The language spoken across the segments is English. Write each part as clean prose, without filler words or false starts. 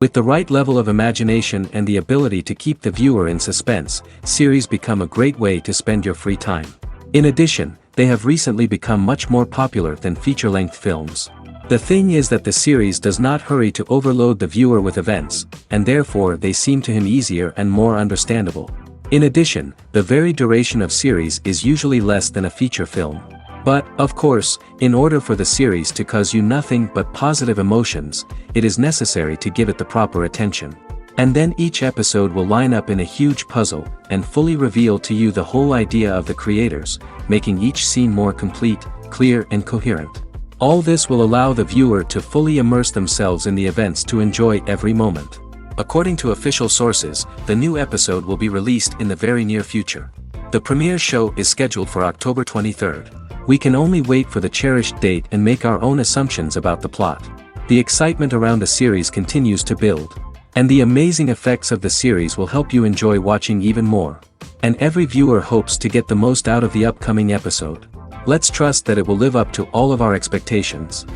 With the right level of imagination and the ability to keep the viewer in suspense, series become a great way to spend your free time. In addition, they have recently become much more popular than feature-length films. The thing is that the series does not hurry to overload the viewer with events, and therefore they seem to him easier and more understandable. In addition, the very duration of series is usually less than a feature film. But, of course, in order for the series to cause you nothing but positive emotions, it is necessary to give it the proper attention. And then each episode will line up in a huge puzzle, and fully reveal to you the whole idea of the creators, making each scene more complete, clear and coherent. All this will allow the viewer to fully immerse themselves in the events to enjoy every moment. According to official sources, the new episode will be released in the very near future. The premiere show is scheduled for October 23rd. We can only wait for the cherished date and make our own assumptions about the plot. The excitement around the series continues to build. And the amazing effects of the series will help you enjoy watching even more. And every viewer hopes to get the most out of the upcoming episode. Let's trust that it will live up to all of our expectations.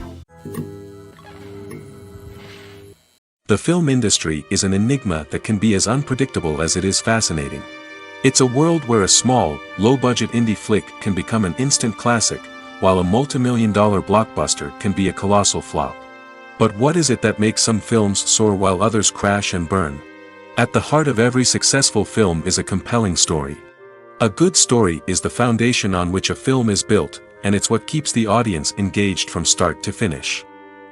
The film industry is an enigma that can be as unpredictable as it is fascinating. It's a world where a small, low-budget indie flick can become an instant classic, while a multi-million-dollar blockbuster can be a colossal flop. But what is it that makes some films soar while others crash and burn? At the heart of every successful film is a compelling story. A good story is the foundation on which a film is built, and it's what keeps the audience engaged from start to finish.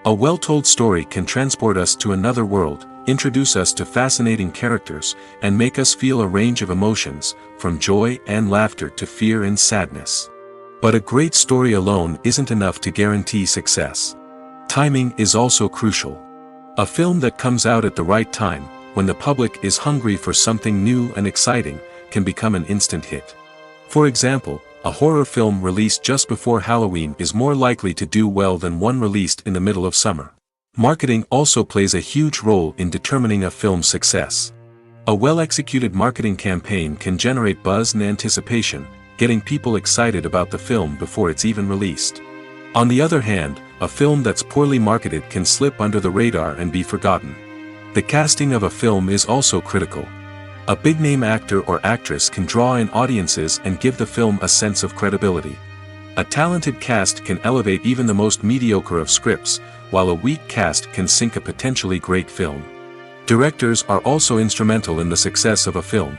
A well-told story can transport us to another world, introduce us to fascinating characters, and make us feel a range of emotions, from joy and laughter to fear and sadness. But a great story alone isn't enough to guarantee success. Timing is also crucial. A film that comes out at the right time, when the public is hungry for something new and exciting, can become an instant hit. For example, a horror film released just before Halloween is more likely to do well than one released in the middle of summer. Marketing also plays a huge role in determining a film's success. A well-executed marketing campaign can generate buzz and anticipation, getting people excited about the film before it's even released. On the other hand, a film that's poorly marketed can slip under the radar and be forgotten. The casting of a film is also critical. A big-name actor or actress can draw in audiences and give the film a sense of credibility. A talented cast can elevate even the most mediocre of scripts, while a weak cast can sink a potentially great film. Directors are also instrumental in the success of a film.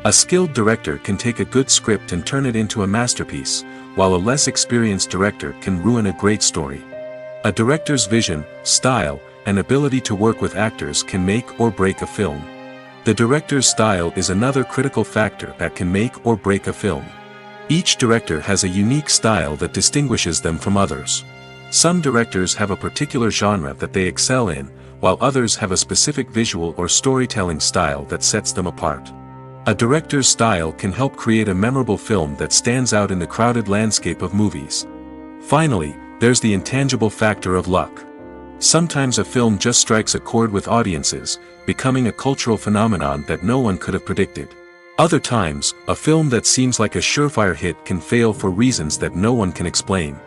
A skilled director can take a good script and turn it into a masterpiece, while a less experienced director can ruin a great story. A director's vision, style, and ability to work with actors can make or break a film. The director's style is another critical factor that can make or break a film. Each director has a unique style that distinguishes them from others. Some directors have a particular genre that they excel in, while others have a specific visual or storytelling style that sets them apart. A director's style can help create a memorable film that stands out in the crowded landscape of movies. Finally, there's the intangible factor of luck. Sometimes a film just strikes a chord with audiences, becoming a cultural phenomenon that no one could have predicted. Other times, a film that seems like a surefire hit can fail for reasons that no one can explain.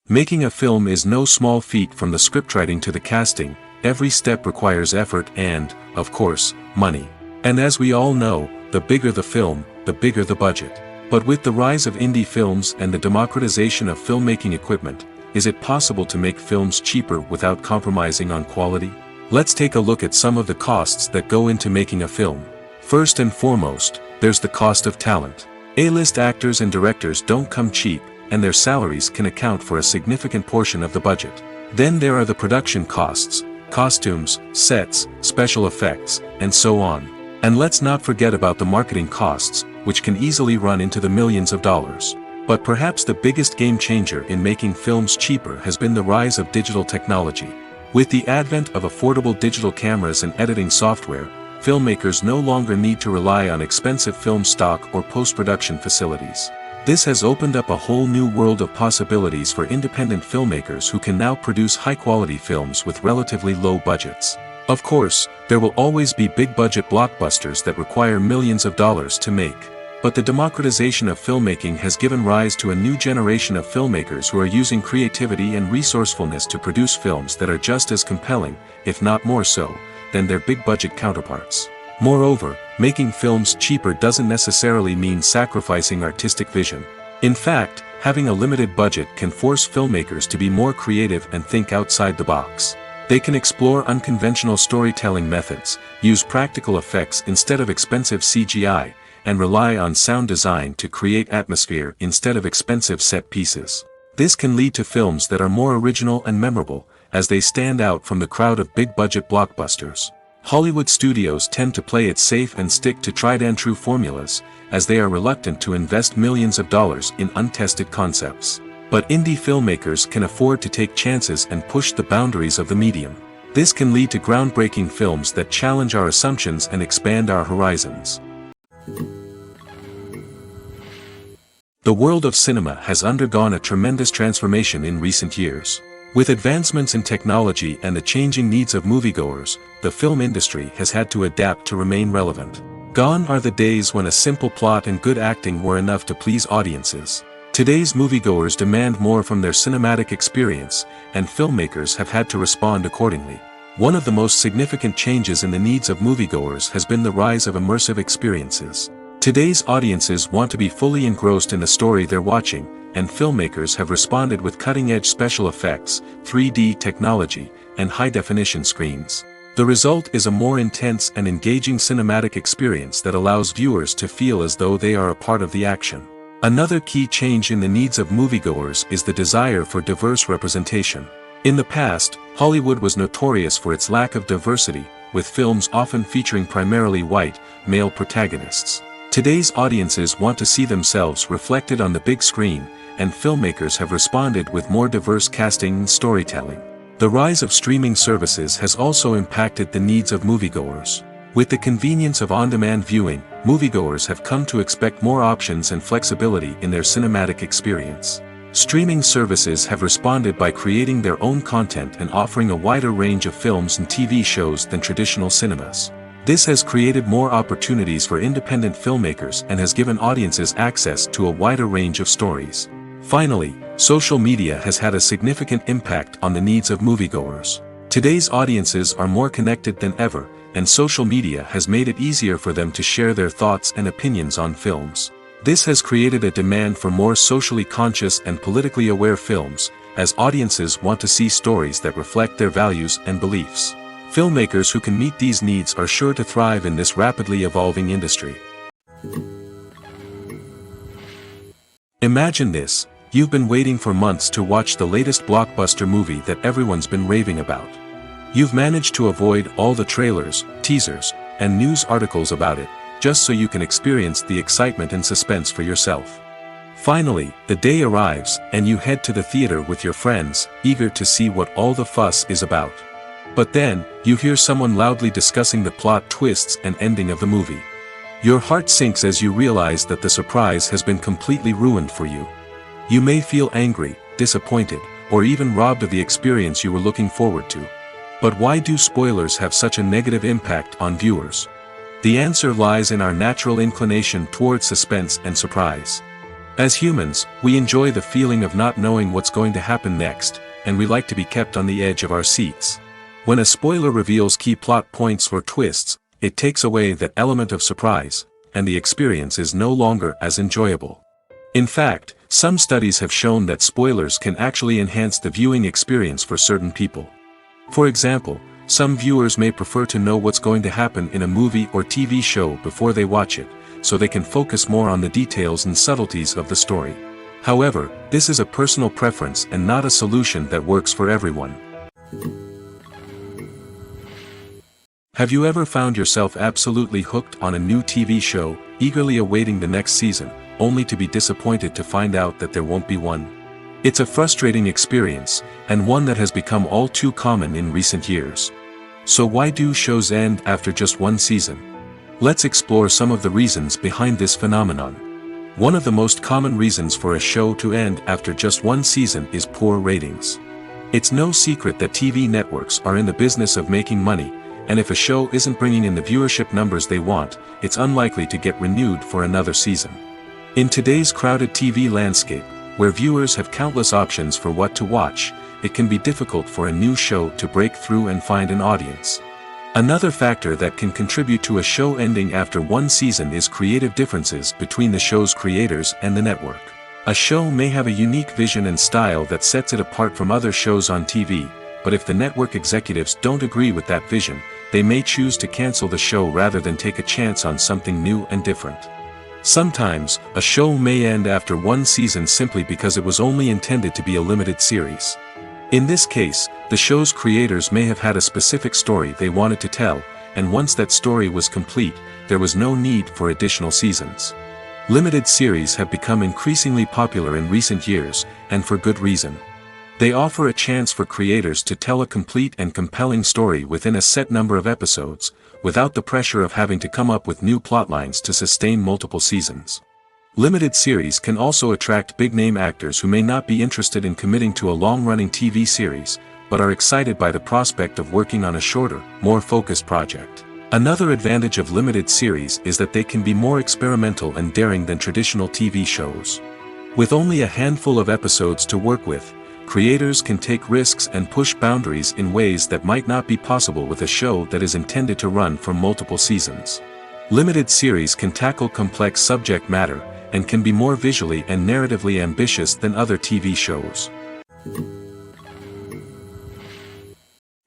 Making a film is no small feat. From the scriptwriting to the casting, every step requires effort and, of course, money. And as we all know, the bigger the film, the bigger the budget. But with the rise of indie films and the democratization of filmmaking equipment, is it possible to make films cheaper without compromising on quality? Let's take a look at some of the costs that go into making a film. First and foremost, there's the cost of talent. A-list actors and directors don't come cheap, and their salaries can account for a significant portion of the budget. Then there are the production costs, costumes, sets, special effects, and so on. And let's not forget about the marketing costs, which can easily run into the millions of dollars. But perhaps the biggest game changer in making films cheaper has been the rise of digital technology. With the advent of affordable digital cameras and editing software, filmmakers no longer need to rely on expensive film stock or post-production facilities. This has opened up a whole new world of possibilities for independent filmmakers who can now produce high-quality films with relatively low budgets. Of course, there will always be big-budget blockbusters that require millions of dollars to make. But the democratization of filmmaking has given rise to a new generation of filmmakers who are using creativity and resourcefulness to produce films that are just as compelling, if not more so, than their big-budget counterparts. Moreover, making films cheaper doesn't necessarily mean sacrificing artistic vision. In fact, having a limited budget can force filmmakers to be more creative and think outside the box. They can explore unconventional storytelling methods, use practical effects instead of expensive CGI, and rely on sound design to create atmosphere instead of expensive set pieces. This can lead to films that are more original and memorable, as they stand out from the crowd of big-budget blockbusters. Hollywood studios tend to play it safe and stick to tried-and-true formulas, as they are reluctant to invest millions of dollars in untested concepts. But indie filmmakers can afford to take chances and push the boundaries of the medium. This can lead to groundbreaking films that challenge our assumptions and expand our horizons. The world of cinema has undergone a tremendous transformation in recent years. With advancements in technology and the changing needs of moviegoers, the film industry has had to adapt to remain relevant. Gone are the days when a simple plot and good acting were enough to please audiences. Today's moviegoers demand more from their cinematic experience, and filmmakers have had to respond accordingly. One of the most significant changes in the needs of moviegoers has been the rise of immersive experiences. Today's audiences want to be fully engrossed in the story they're watching, and filmmakers have responded with cutting-edge special effects, 3D technology, and high-definition screens. The result is a more intense and engaging cinematic experience that allows viewers to feel as though they are a part of the action. Another key change in the needs of moviegoers is the desire for diverse representation. In the past, Hollywood was notorious for its lack of diversity, with films often featuring primarily white, male protagonists. Today's audiences want to see themselves reflected on the big screen, and filmmakers have responded with more diverse casting and storytelling. The rise of streaming services has also impacted the needs of moviegoers. With the convenience of on-demand viewing, moviegoers have come to expect more options and flexibility in their cinematic experience. Streaming services have responded by creating their own content and offering a wider range of films and TV shows than traditional cinemas. This has created more opportunities for independent filmmakers and has given audiences access to a wider range of stories. Finally, social media has had a significant impact on the needs of moviegoers. Today's audiences are more connected than ever, and social media has made it easier for them to share their thoughts and opinions on films. This has created a demand for more socially conscious and politically aware films, as audiences want to see stories that reflect their values and beliefs. Filmmakers who can meet these needs are sure to thrive in this rapidly evolving industry. Imagine this: you've been waiting for months to watch the latest blockbuster movie that everyone's been raving about. You've managed to avoid all the trailers, teasers, and news articles about it, just so you can experience the excitement and suspense for yourself. Finally, the day arrives, and you head to the theater with your friends, eager to see what all the fuss is about. But then, you hear someone loudly discussing the plot twists and ending of the movie. Your heart sinks as you realize that the surprise has been completely ruined for you. You may feel angry, disappointed, or even robbed of the experience you were looking forward to. But why do spoilers have such a negative impact on viewers? The answer lies in our natural inclination towards suspense and surprise. As humans, we enjoy the feeling of not knowing what's going to happen next, and we like to be kept on the edge of our seats. When a spoiler reveals key plot points or twists, it takes away that element of surprise, and the experience is no longer as enjoyable. In fact, some studies have shown that spoilers can actually enhance the viewing experience for certain people. For example, some viewers may prefer to know what's going to happen in a movie or TV show before they watch it, so they can focus more on the details and subtleties of the story. However, this is a personal preference and not a solution that works for everyone. Have you ever found yourself absolutely hooked on a new TV show, eagerly awaiting the next season, only to be disappointed to find out that there won't be one? It's a frustrating experience, and one that has become all too common in recent years. So why do shows end after just one season? Let's explore some of the reasons behind this phenomenon. One of the most common reasons for a show to end after just one season is poor ratings. It's no secret that TV networks are in the business of making money, and if a show isn't bringing in the viewership numbers they want, it's unlikely to get renewed for another season. In today's crowded TV landscape, where viewers have countless options for what to watch, it can be difficult for a new show to break through and find an audience. Another factor that can contribute to a show ending after one season is creative differences between the show's creators and the network. A show may have a unique vision and style that sets it apart from other shows on TV, but if the network executives don't agree with that vision, they may choose to cancel the show rather than take a chance on something new and different. Sometimes, a show may end after one season simply because it was only intended to be a limited series. In this case, the show's creators may have had a specific story they wanted to tell, and once that story was complete, there was no need for additional seasons. Limited series have become increasingly popular in recent years, and for good reason. They offer a chance for creators to tell a complete and compelling story within a set number of episodes, without the pressure of having to come up with new plotlines to sustain multiple seasons. Limited series can also attract big-name actors who may not be interested in committing to a long-running TV series, but are excited by the prospect of working on a shorter, more focused project. Another advantage of limited series is that they can be more experimental and daring than traditional TV shows. With only a handful of episodes to work with, creators can take risks and push boundaries in ways that might not be possible with a show that is intended to run for multiple seasons. Limited series can tackle complex subject matter, and can be more visually and narratively ambitious than other TV shows.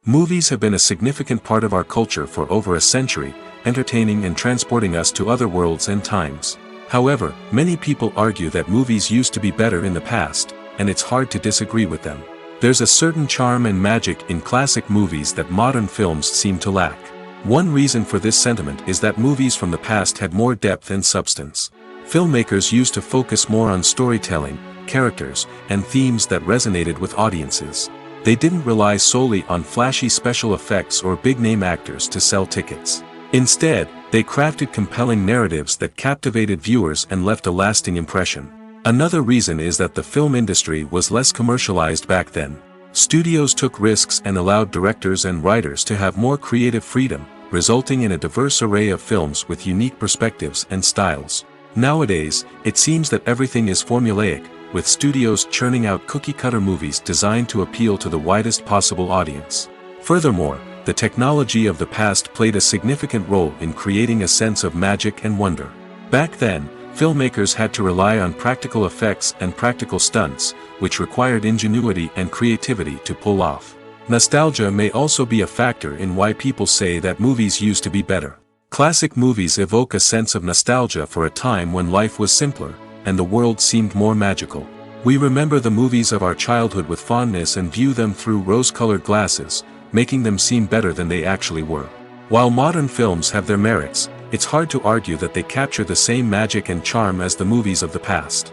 Movies have been a significant part of our culture for over a century, entertaining and transporting us to other worlds and times. However, many people argue that movies used to be better in the past, and it's hard to disagree with them. There's a certain charm and magic in classic movies that modern films seem to lack. One reason for this sentiment is that movies from the past had more depth and substance. Filmmakers used to focus more on storytelling, characters, and themes that resonated with audiences. They didn't rely solely on flashy special effects or big-name actors to sell tickets. Instead, they crafted compelling narratives that captivated viewers and left a lasting impression. Another reason is that the film industry was less commercialized back then. Studios took risks and allowed directors and writers to have more creative freedom, resulting in a diverse array of films with unique perspectives and styles. Nowadays, it seems that everything is formulaic, with studios churning out cookie-cutter movies designed to appeal to the widest possible audience. Furthermore, the technology of the past played a significant role in creating a sense of magic and wonder. Back then, filmmakers had to rely on practical effects and practical stunts, which required ingenuity and creativity to pull off. Nostalgia may also be a factor in why people say that movies used to be better. Classic movies evoke a sense of nostalgia for a time when life was simpler, and the world seemed more magical. We remember the movies of our childhood with fondness and view them through rose-colored glasses, making them seem better than they actually were. While modern films have their merits, it's hard to argue that they capture the same magic and charm as the movies of the past.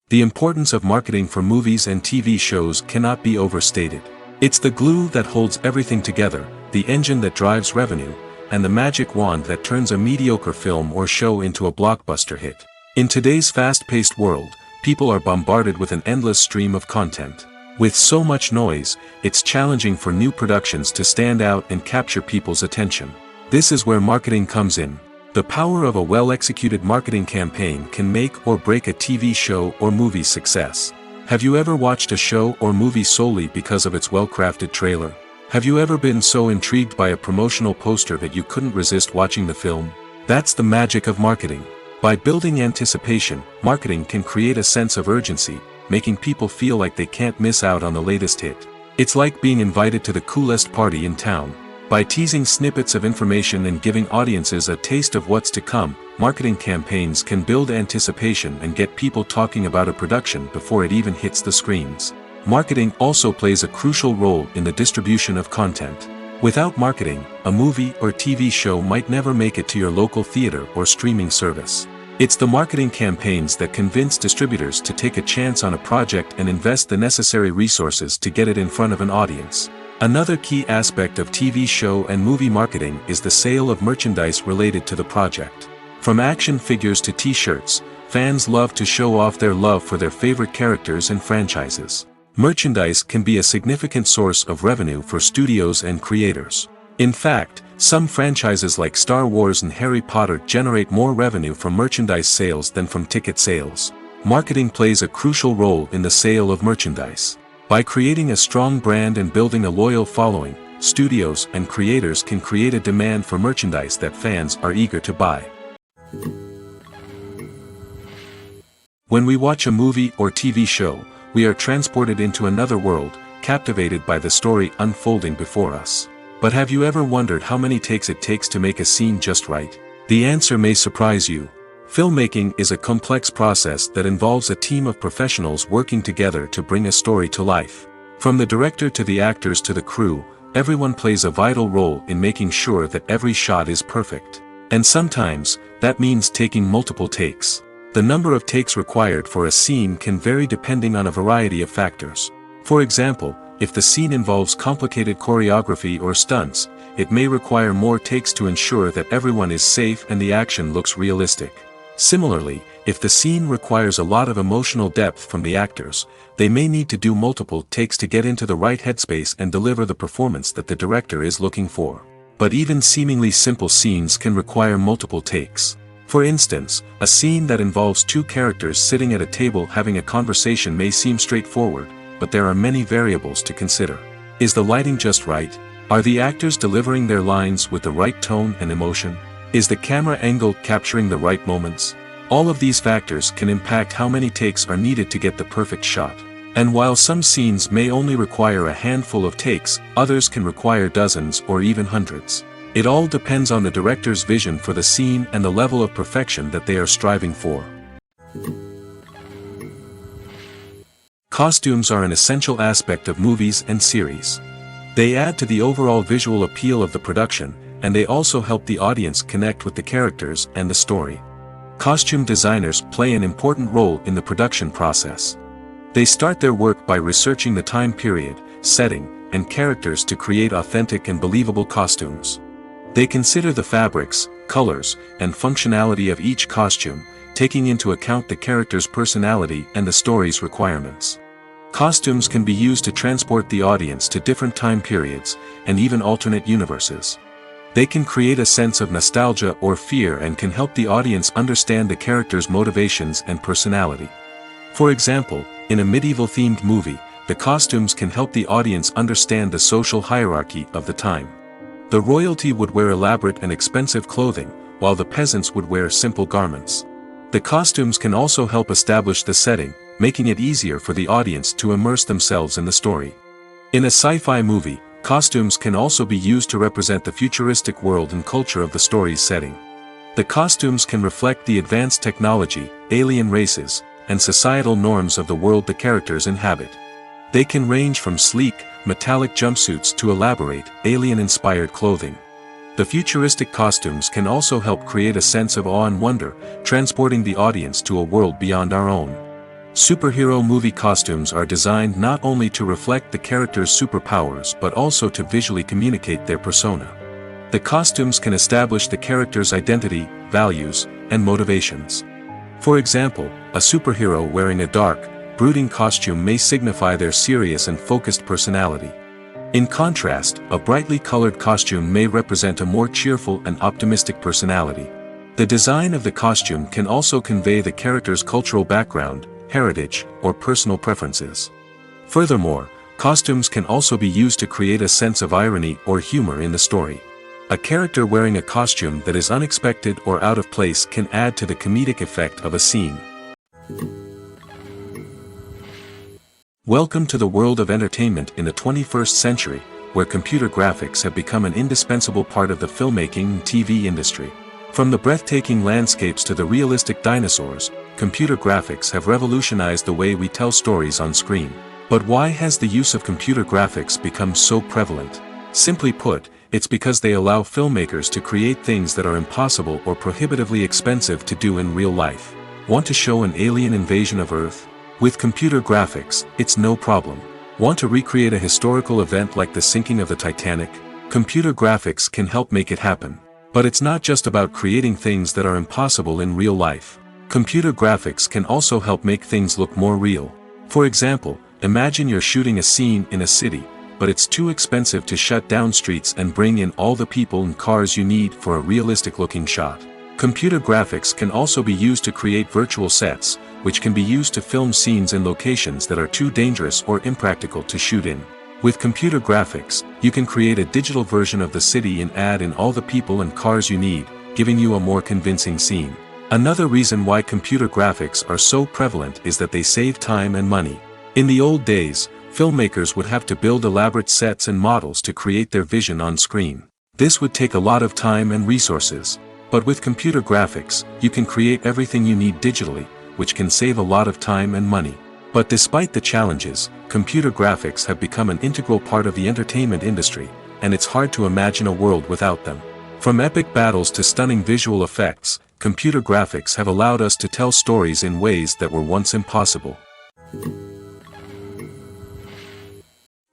The importance of marketing for movies and TV shows cannot be overstated. It's the glue that holds everything together, the engine that drives revenue, and the magic wand that turns a mediocre film or show into a blockbuster hit. In today's fast-paced world, people are bombarded with an endless stream of content. With so much noise, it's challenging for new productions to stand out and capture people's attention. This is where marketing comes in. The power of a well-executed marketing campaign can make or break a TV show or movie's success. Have you ever watched a show or movie solely because of its well-crafted trailer? Have you ever been so intrigued by a promotional poster that you couldn't resist watching the film? That's the magic of marketing. By building anticipation, marketing can create a sense of urgency, making people feel like they can't miss out on the latest hit. It's like being invited to the coolest party in town. By teasing snippets of information and giving audiences a taste of what's to come, marketing campaigns can build anticipation and get people talking about a production before it even hits the screens. Marketing also plays a crucial role in the distribution of content. Without marketing, a movie or TV show might never make it to your local theater or streaming service. It's the marketing campaigns that convince distributors to take a chance on a project and invest the necessary resources to get it in front of an audience. Another key aspect of TV show and movie marketing is the sale of merchandise related to the project. From action figures to t-shirts, fans love to show off their love for their favorite characters and franchises. Merchandise can be a significant source of revenue for studios and creators. In fact, some franchises like Star Wars and Harry Potter generate more revenue from merchandise sales than from ticket sales. Marketing plays a crucial role in the sale of merchandise. By creating a strong brand and building a loyal following, studios and creators can create a demand for merchandise that fans are eager to buy. When we watch a movie or TV show, we are transported into another world, captivated by the story unfolding before us. But have you ever wondered how many takes it takes to make a scene just right? The answer may surprise you. Filmmaking is a complex process that involves a team of professionals working together to bring a story to life. From the director to the actors to the crew, everyone plays a vital role in making sure that every shot is perfect. And sometimes, that means taking multiple takes. The number of takes required for a scene can vary depending on a variety of factors. For example, if the scene involves complicated choreography or stunts, it may require more takes to ensure that everyone is safe and the action looks realistic. Similarly, if the scene requires a lot of emotional depth from the actors, they may need to do multiple takes to get into the right headspace and deliver the performance that the director is looking for. But even seemingly simple scenes can require multiple takes. For instance, a scene that involves two characters sitting at a table having a conversation may seem straightforward, but there are many variables to consider. Is the lighting just right? Are the actors delivering their lines with the right tone and emotion? Is the camera angle capturing the right moments? All of these factors can impact how many takes are needed to get the perfect shot. And while some scenes may only require a handful of takes, others can require dozens or even hundreds. It all depends on the director's vision for the scene and the level of perfection that they are striving for. Costumes are an essential aspect of movies and series. They add to the overall visual appeal of the production, and they also help the audience connect with the characters and the story. Costume designers play an important role in the production process. They start their work by researching the time period, setting, and characters to create authentic and believable costumes. They consider the fabrics, colors, and functionality of each costume, taking into account the character's personality and the story's requirements. Costumes can be used to transport the audience to different time periods, and even alternate universes. They can create a sense of nostalgia or fear and can help the audience understand the character's motivations and personality. For example, in a medieval-themed movie, the costumes can help the audience understand the social hierarchy of the time. The royalty would wear elaborate and expensive clothing, while the peasants would wear simple garments. The costumes can also help establish the setting, making it easier for the audience to immerse themselves in the story. In a sci-fi movie, costumes can also be used to represent the futuristic world and culture of the story's setting. The costumes can reflect the advanced technology, alien races, and societal norms of the world the characters inhabit. They can range from sleek, metallic jumpsuits to elaborate, alien-inspired clothing. The futuristic costumes can also help create a sense of awe and wonder, transporting the audience to a world beyond our own. Superhero movie costumes are designed not only to reflect the character's superpowers but also to visually communicate their persona. The costumes can establish the character's identity, values, and motivations. For example, a superhero wearing a dark, brooding costume may signify their serious and focused personality. In contrast, a brightly colored costume may represent a more cheerful and optimistic personality. The design of the costume can also convey the character's cultural background, heritage, or personal preferences. Furthermore, costumes can also be used to create a sense of irony or humor in the story. A character wearing a costume that is unexpected or out of place can add to the comedic effect of a scene. Welcome to the world of entertainment in the 21st century, where computer graphics have become an indispensable part of the filmmaking and TV industry. From the breathtaking landscapes to the realistic dinosaurs, computer graphics have revolutionized the way we tell stories on screen. But why has the use of computer graphics become so prevalent? Simply put, it's because they allow filmmakers to create things that are impossible or prohibitively expensive to do in real life. Want to show an alien invasion of Earth? With computer graphics, it's no problem. Want to recreate a historical event like the sinking of the Titanic? Computer graphics can help make it happen. But it's not just about creating things that are impossible in real life. Computer graphics can also help make things look more real. For example, Imagine you're shooting a scene in a city, but it's too expensive to shut down streets and bring in all the people and cars you need for a realistic-looking shot. Computer graphics can also be used to create virtual sets, which can be used to film scenes in locations that are too dangerous or impractical to shoot in. With computer graphics, you can create a digital version of the city and add in all the people and cars you need, giving you a more convincing scene. Another reason why computer graphics are so prevalent is that they save time and money. In the old days, filmmakers would have to build elaborate sets and models to create their vision on screen. This would take a lot of time and resources. But with computer graphics, you can create everything you need digitally, which can save a lot of time and money. But despite the challenges, computer graphics have become an integral part of the entertainment industry, and it's hard to imagine a world without them. From epic battles to stunning visual effects, computer graphics have allowed us to tell stories in ways that were once impossible.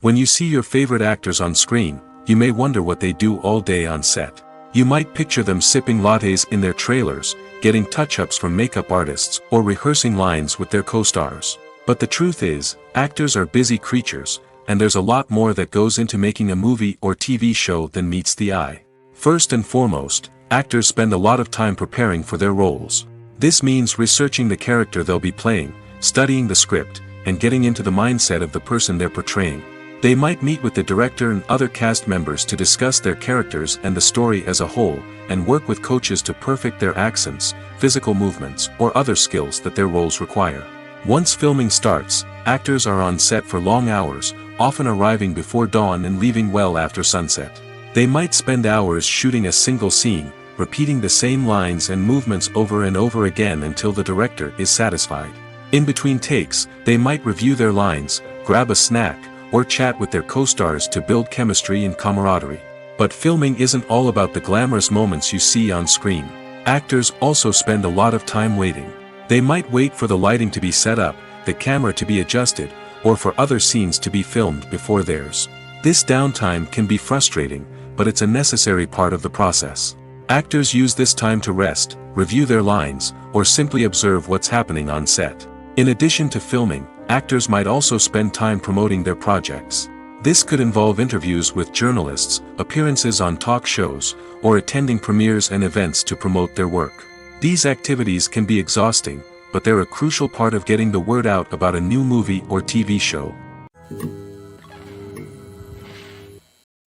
When you see your favorite actors on screen, you may wonder what they do all day on set. You might picture them sipping lattes in their trailers, getting touch-ups from makeup artists, or rehearsing lines with their co-stars. But the truth is, actors are busy creatures, and there's a lot more that goes into making a movie or TV show than meets the eye. First and foremost, actors spend a lot of time preparing for their roles. This means researching the character they'll be playing, studying the script, and getting into the mindset of the person they're portraying. They might meet with the director and other cast members to discuss their characters and the story as a whole, and work with coaches to perfect their accents, physical movements, or other skills that their roles require. Once filming starts, actors are on set for long hours, often arriving before dawn and leaving well after sunset. They might spend hours shooting a single scene, repeating the same lines and movements over and over again until the director is satisfied. In between takes, they might review their lines, grab a snack, or chat with their co-stars to build chemistry and camaraderie. But filming isn't all about the glamorous moments you see on screen. Actors also spend a lot of time waiting. They might wait for the lighting to be set up, the camera to be adjusted, or for other scenes to be filmed before theirs. This downtime can be frustrating, but it's a necessary part of the process. Actors use this time to rest, review their lines, or simply observe what's happening on set. In addition to filming, actors might also spend time promoting their projects. This could involve interviews with journalists, appearances on talk shows, or attending premieres and events to promote their work. These activities can be exhausting, but they're a crucial part of getting the word out about a new movie or TV show.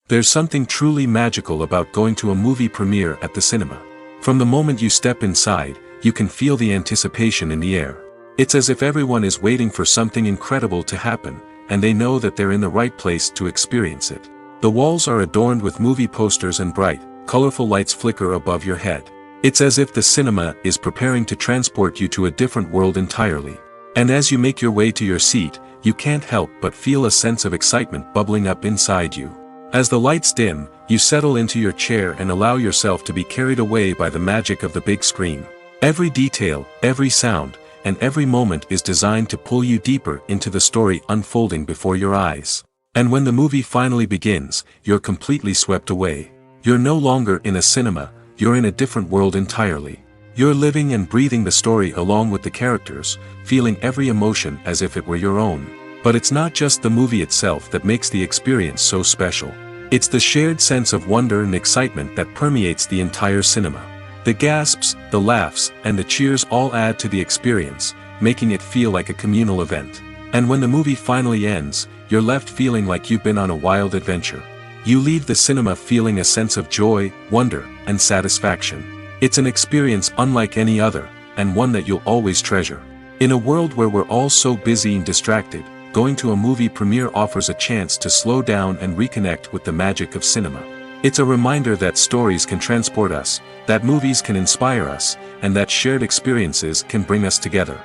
There's something truly magical about going to a movie premiere at the cinema. From the moment you step inside, you can feel the anticipation in the air. It's as if everyone is waiting for something incredible to happen, and they know that they're in the right place to experience it. The walls are adorned with movie posters and bright, colorful lights flicker above your head. It's as if the cinema is preparing to transport you to a different world entirely. And as you make your way to your seat, you can't help but feel a sense of excitement bubbling up inside you. As the lights dim, you settle into your chair and allow yourself to be carried away by the magic of the big screen. Every detail, every sound, and every moment is designed to pull you deeper into the story unfolding before your eyes. And when the movie finally begins, you're completely swept away. You're no longer in a cinema, you're in a different world entirely. You're living and breathing the story along with the characters, feeling every emotion as if it were your own. But it's not just the movie itself that makes the experience so special. It's the shared sense of wonder and excitement that permeates the entire cinema. The gasps, the laughs, and the cheers all add to the experience, making it feel like a communal event. And when the movie finally ends, you're left feeling like you've been on a wild adventure. You leave the cinema feeling a sense of joy, wonder, and satisfaction. It's an experience unlike any other, and one that you'll always treasure. In a world where we're all so busy and distracted, going to a movie premiere offers a chance to slow down and reconnect with the magic of cinema. It's a reminder that stories can transport us, that movies can inspire us, and that shared experiences can bring us together.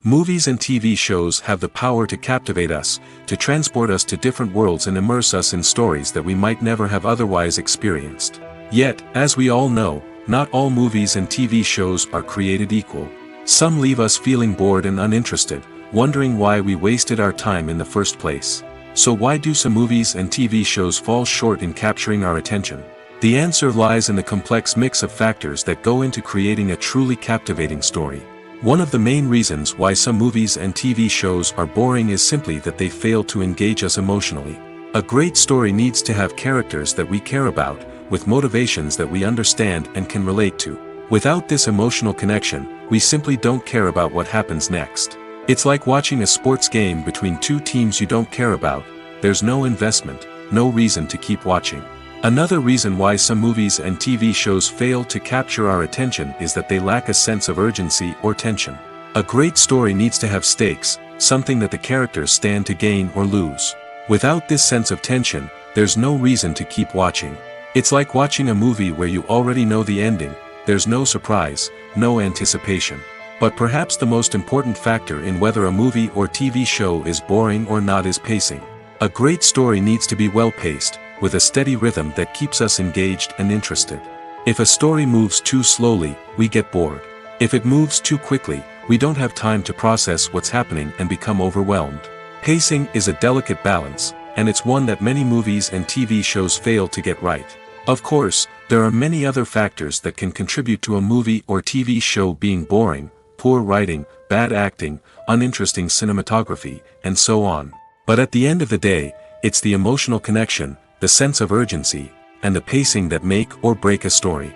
Movies and TV shows have the power to captivate us, to transport us to different worlds and immerse us in stories that we might never have otherwise experienced. Yet, as we all know, not all movies and TV shows are created equal. Some leave us feeling bored and uninterested, wondering why we wasted our time in the first place. So why do some movies and TV shows fall short in capturing our attention? The answer lies in the complex mix of factors that go into creating a truly captivating story. One of the main reasons why some movies and TV shows are boring is simply that they fail to engage us emotionally. A great story needs to have characters that we care about, with motivations that we understand and can relate to. Without this emotional connection, we simply don't care about what happens next. It's like watching a sports game between two teams you don't care about. There's no investment, no reason to keep watching. Another reason why some movies and TV shows fail to capture our attention is that they lack a sense of urgency or tension. A great story needs to have stakes, something that the characters stand to gain or lose. Without this sense of tension, there's no reason to keep watching. It's like watching a movie where you already know the ending. There's no surprise, no anticipation. But perhaps the most important factor in whether a movie or TV show is boring or not is pacing. A great story needs to be well-paced, with a steady rhythm that keeps us engaged and interested. If a story moves too slowly, we get bored. If it moves too quickly, we don't have time to process what's happening and become overwhelmed. Pacing is a delicate balance, and it's one that many movies and TV shows fail to get right. Of course, there are many other factors that can contribute to a movie or TV show being boring: poor writing, bad acting, uninteresting cinematography, and so on. But at the end of the day, it's the emotional connection, the sense of urgency, and the pacing that make or break a story.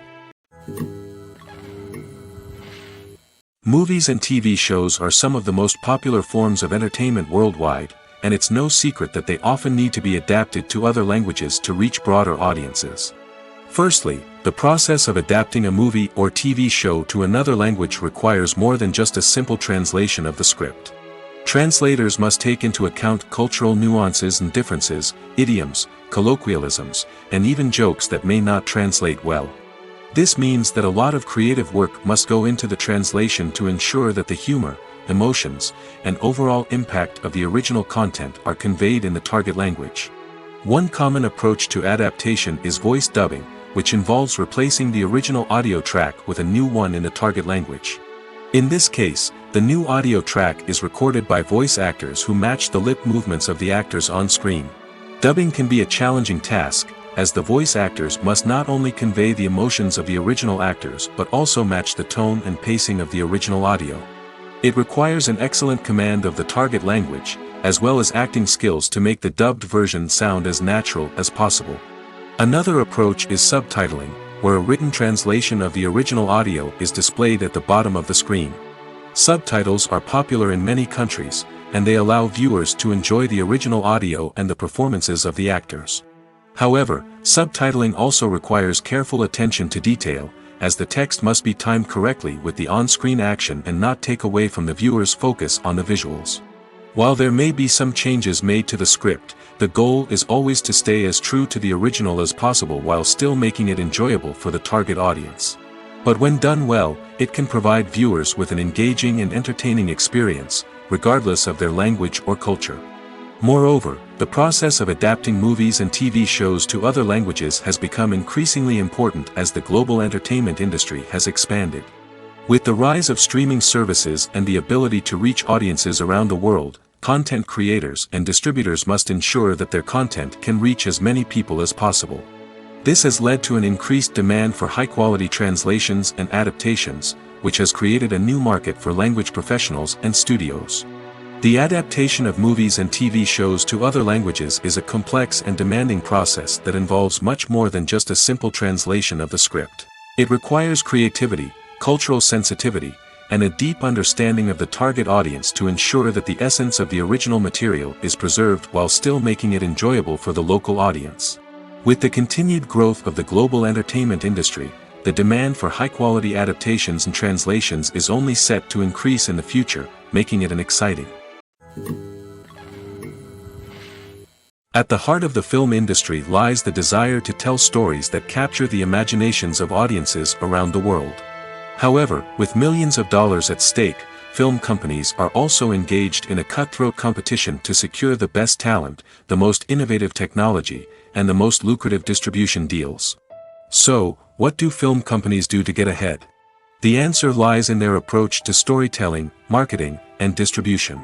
Movies and TV shows are some of the most popular forms of entertainment worldwide, and it's no secret that they often need to be adapted to other languages to reach broader audiences. Firstly, the process of adapting a movie or TV show to another language requires more than just a simple translation of the script. Translators must take into account cultural nuances and differences, idioms, colloquialisms, and even jokes that may not translate well. This means that a lot of creative work must go into the translation to ensure that the humor, emotions, and overall impact of the original content are conveyed in the target language. One common approach to adaptation is voice dubbing, which involves replacing the original audio track with a new one in the target language. In this case, the new audio track is recorded by voice actors who match the lip movements of the actors on screen. Dubbing can be a challenging task, as the voice actors must not only convey the emotions of the original actors but also match the tone and pacing of the original audio. It requires an excellent command of the target language, as well as acting skills to make the dubbed version sound as natural as possible. Another approach is subtitling, where a written translation of the original audio is displayed at the bottom of the screen. Subtitles are popular in many countries, and they allow viewers to enjoy the original audio and the performances of the actors. However, subtitling also requires careful attention to detail, as the text must be timed correctly with the on-screen action and not take away from the viewer's focus on the visuals. While there may be some changes made to the script, the goal is always to stay as true to the original as possible while still making it enjoyable for the target audience. But when done well, it can provide viewers with an engaging and entertaining experience, regardless of their language or culture. Moreover, the process of adapting movies and TV shows to other languages has become increasingly important as the global entertainment industry has expanded. With the rise of streaming services and the ability to reach audiences around the world, content creators and distributors must ensure that their content can reach as many people as possible. This has led to an increased demand for high-quality translations and adaptations, which has created a new market for language professionals and studios. The adaptation of movies and TV shows to other languages is a complex and demanding process that involves much more than just a simple translation of the script. It requires creativity, cultural sensitivity, and a deep understanding of the target audience to ensure that the essence of the original material is preserved while still making it enjoyable for the local audience. With the continued growth of the global entertainment industry, the demand for high-quality adaptations and translations is only set to increase in the future, making it an exciting. At the heart of the film industry lies the desire to tell stories that capture the imaginations of audiences around the world. However, with millions of dollars at stake, film companies are also engaged in a cutthroat competition to secure the best talent, the most innovative technology, and the most lucrative distribution deals. So, what do film companies do to get ahead? The answer lies in their approach to storytelling, marketing, and distribution.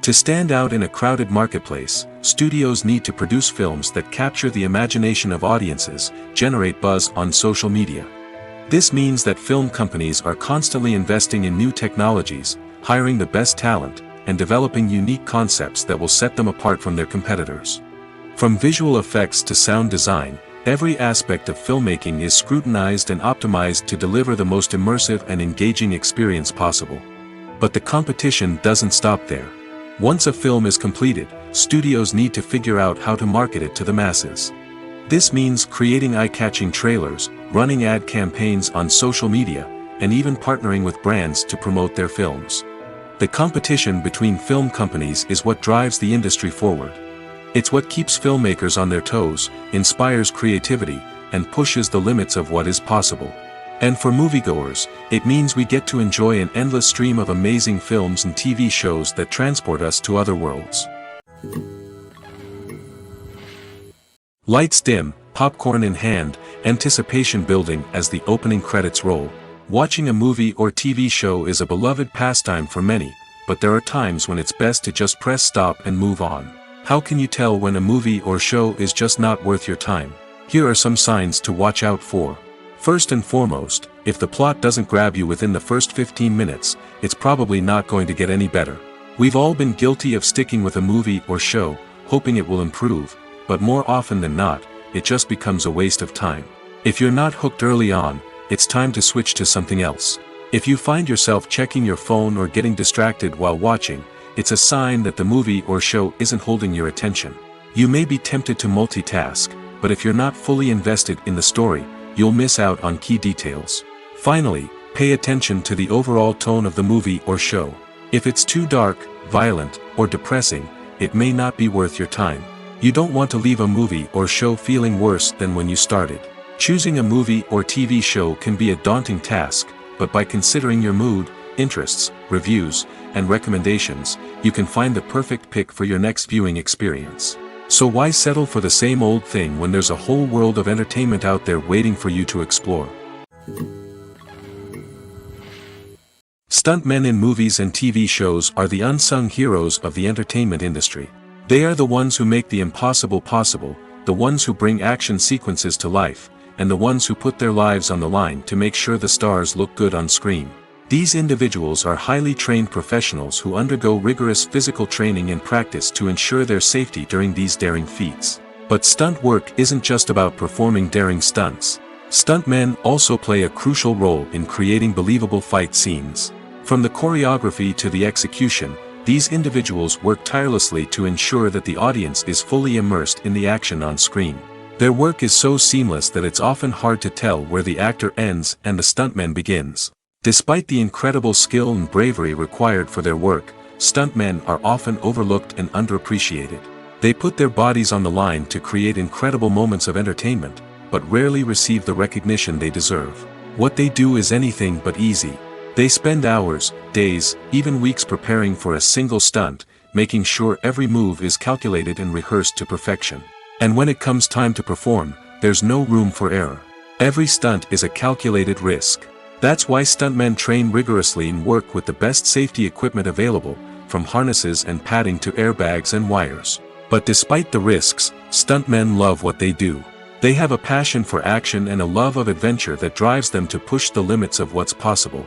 To stand out in a crowded marketplace, studios need to produce films that capture the imagination of audiences, generate buzz on social media. This means that film companies are constantly investing in new technologies, hiring the best talent, and developing unique concepts that will set them apart from their competitors. From visual effects to sound design, every aspect of filmmaking is scrutinized and optimized to deliver the most immersive and engaging experience possible. But the competition doesn't stop there. Once a film is completed, studios need to figure out how to market it to the masses. This means creating eye-catching trailers, running ad campaigns on social media, and even partnering with brands to promote their films. The competition between film companies is what drives the industry forward. It's what keeps filmmakers on their toes, inspires creativity, and pushes the limits of what is possible. And for moviegoers, it means we get to enjoy an endless stream of amazing films and TV shows that transport us to other worlds. Lights dim, popcorn in hand, anticipation building as the opening credits roll. Watching a movie or TV show is a beloved pastime for many, but there are times when it's best to just press stop and move on. How can you tell when a movie or show is just not worth your time? Here are some signs to watch out for. First and foremost, if the plot doesn't grab you within the first 15 minutes, it's probably not going to get any better. We've all been guilty of sticking with a movie or show, hoping it will improve, but more often than not, it just becomes a waste of time. If you're not hooked early on, it's time to switch to something else. If you find yourself checking your phone or getting distracted while watching, it's a sign that the movie or show isn't holding your attention. You may be tempted to multitask, but if you're not fully invested in the story, you'll miss out on key details. Finally, pay attention to the overall tone of the movie or show. If it's too dark, violent, or depressing, it may not be worth your time. You don't want to leave a movie or show feeling worse than when you started. Choosing a movie or TV show can be a daunting task, but by considering your mood, interests, reviews, and recommendations, you can find the perfect pick for your next viewing experience. So why settle for the same old thing when there's a whole world of entertainment out there waiting for you to explore? Stuntmen in movies and TV shows are the unsung heroes of the entertainment industry. They are the ones who make the impossible possible, the ones who bring action sequences to life, and the ones who put their lives on the line to make sure the stars look good on screen. These individuals are highly trained professionals who undergo rigorous physical training and practice to ensure their safety during these daring feats. But stunt work isn't just about performing daring stunts. Stuntmen also play a crucial role in creating believable fight scenes. From the choreography to the execution, these individuals work tirelessly to ensure that the audience is fully immersed in the action on screen. Their work is so seamless that it's often hard to tell where the actor ends and the stuntman begins. Despite the incredible skill and bravery required for their work, stuntmen are often overlooked and underappreciated. They put their bodies on the line to create incredible moments of entertainment, but rarely receive the recognition they deserve. What they do is anything but easy. They spend hours, days, even weeks preparing for a single stunt, making sure every move is calculated and rehearsed to perfection. And when it comes time to perform, there's no room for error. Every stunt is a calculated risk. That's why stuntmen train rigorously and work with the best safety equipment available, from harnesses and padding to airbags and wires. But despite the risks, stuntmen love what they do. They have a passion for action and a love of adventure that drives them to push the limits of what's possible.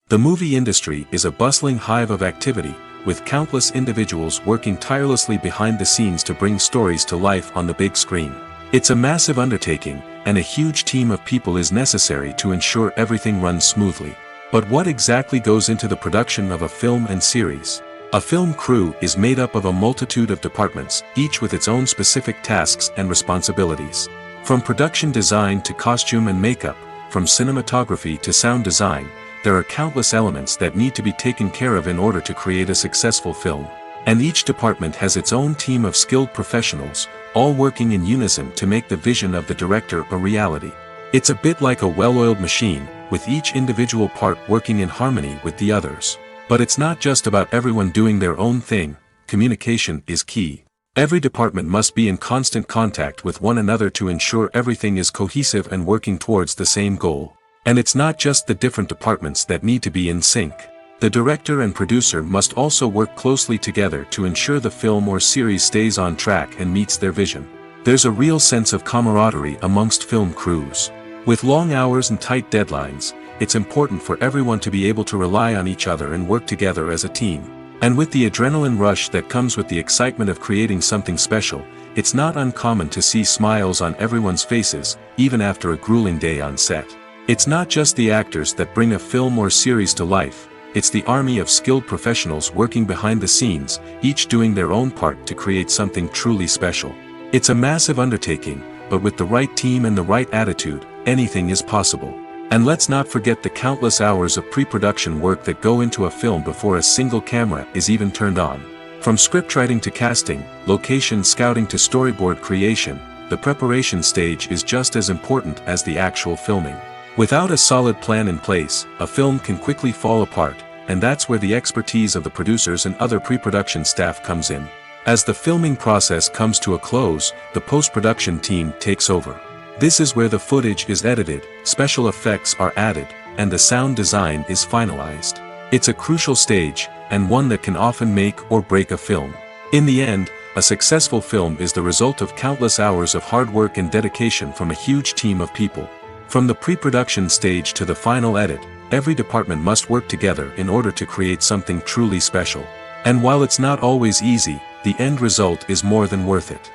The movie industry is a bustling hive of activity, with countless individuals working tirelessly behind the scenes to bring stories to life on the big screen. It's a massive undertaking, and a huge team of people is necessary to ensure everything runs smoothly. But what exactly goes into the production of a film and series? A film crew is made up of a multitude of departments, each with its own specific tasks and responsibilities. From production design to costume and makeup, from cinematography to sound design, there are countless elements that need to be taken care of in order to create a successful film. And each department has its own team of skilled professionals, all working in unison to make the vision of the director a reality. It's a bit like a well-oiled machine, with each individual part working in harmony with the others. But it's not just about everyone doing their own thing. Communication is key. Every department must be in constant contact with one another to ensure everything is cohesive and working towards the same goal. And it's not just the different departments that need to be in sync. The director and producer must also work closely together to ensure the film or series stays on track and meets their vision. There's a real sense of camaraderie amongst film crews. With long hours and tight deadlines, it's important for everyone to be able to rely on each other and work together as a team. And with the adrenaline rush that comes with the excitement of creating something special, it's not uncommon to see smiles on everyone's faces, even after a grueling day on set. It's not just the actors that bring a film or series to life, it's the army of skilled professionals working behind the scenes, each doing their own part to create something truly special. It's a massive undertaking, but with the right team and the right attitude, anything is possible. And let's not forget the countless hours of pre-production work that go into a film before a single camera is even turned on. From scriptwriting to casting, location scouting to storyboard creation, the preparation stage is just as important as the actual filming. Without a solid plan in place, a film can quickly fall apart, and that's where the expertise of the producers and other pre-production staff comes in. As the filming process comes to a close, the post-production team takes over. This is where the footage is edited, special effects are added, and the sound design is finalized. It's a crucial stage, and one that can often make or break a film. In the end, a successful film is the result of countless hours of hard work and dedication from a huge team of people. From the pre-production stage to the final edit, every department must work together in order to create something truly special. And while it's not always easy, the end result is more than worth it.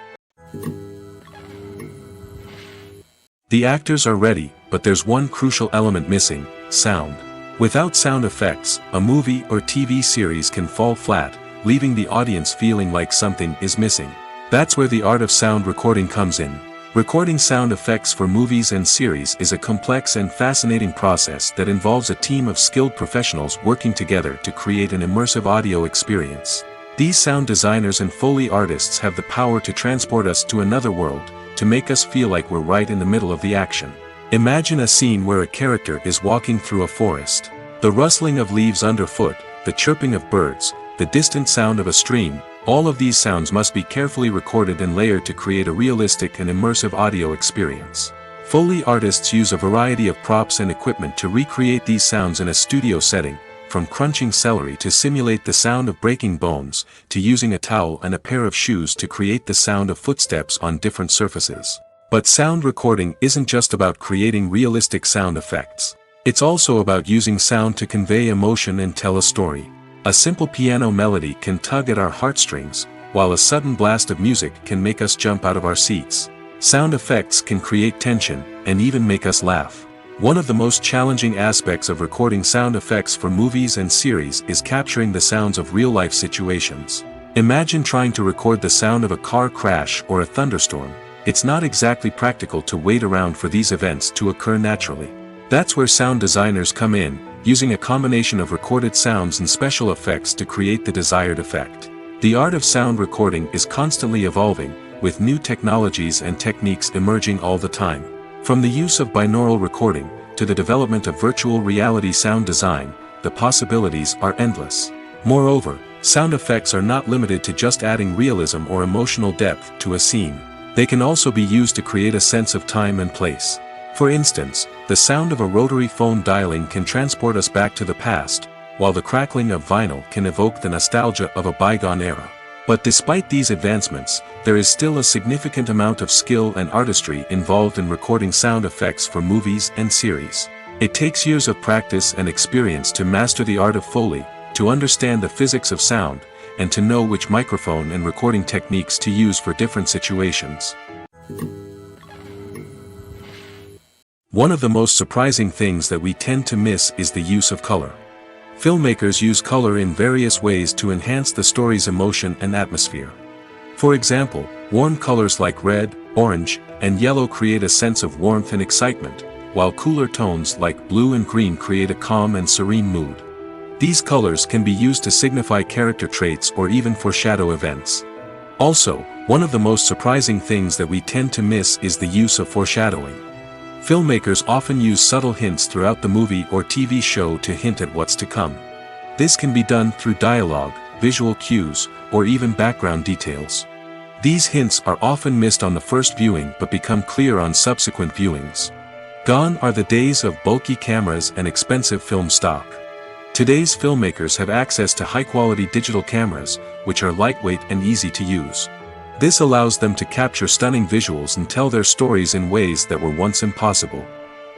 The actors are ready, but there's one crucial element missing: sound. Without sound effects, a movie or TV series can fall flat, leaving the audience feeling like something is missing. That's where the art of sound recording comes in. Recording sound effects for movies and series is a complex and fascinating process that involves a team of skilled professionals working together to create an immersive audio experience. These sound designers and Foley artists have the power to transport us to another world, to make us feel like we're right in the middle of the action. Imagine a scene where a character is walking through a forest. The rustling of leaves underfoot, the chirping of birds, the distant sound of a stream, all of these sounds must be carefully recorded and layered to create a realistic and immersive audio experience. Foley artists use a variety of props and equipment to recreate these sounds in a studio setting, from crunching celery to simulate the sound of breaking bones, to using a towel and a pair of shoes to create the sound of footsteps on different surfaces. But sound recording isn't just about creating realistic sound effects. It's also about using sound to convey emotion and tell a story. A simple piano melody can tug at our heartstrings, while a sudden blast of music can make us jump out of our seats. Sound effects can create tension, and even make us laugh. One of the most challenging aspects of recording sound effects for movies and series is capturing the sounds of real-life situations. Imagine trying to record the sound of a car crash or a thunderstorm. It's not exactly practical to wait around for these events to occur naturally. That's where sound designers come in, using a combination of recorded sounds and special effects to create the desired effect. The art of sound recording is constantly evolving, with new technologies and techniques emerging all the time. From the use of binaural recording, to the development of virtual reality sound design, the possibilities are endless. Moreover, sound effects are not limited to just adding realism or emotional depth to a scene. They can also be used to create a sense of time and place. For instance, the sound of a rotary phone dialing can transport us back to the past, while the crackling of vinyl can evoke the nostalgia of a bygone era. But despite these advancements, there is still a significant amount of skill and artistry involved in recording sound effects for movies and series. It takes years of practice and experience to master the art of Foley, to understand the physics of sound, and to know which microphone and recording techniques to use for different situations. One of the most surprising things that we tend to miss is the use of color. Filmmakers use color in various ways to enhance the story's emotion and atmosphere. For example, warm colors like red, orange, and yellow create a sense of warmth and excitement, while cooler tones like blue and green create a calm and serene mood. These colors can be used to signify character traits or even foreshadow events. Also, one of the most surprising things that we tend to miss is the use of foreshadowing. Filmmakers often use subtle hints throughout the movie or TV show to hint at what's to come. This can be done through dialogue, visual cues, or even background details. These hints are often missed on the first viewing but become clear on subsequent viewings. Gone are the days of bulky cameras and expensive film stock. Today's filmmakers have access to high-quality digital cameras, which are lightweight and easy to use. This allows them to capture stunning visuals and tell their stories in ways that were once impossible.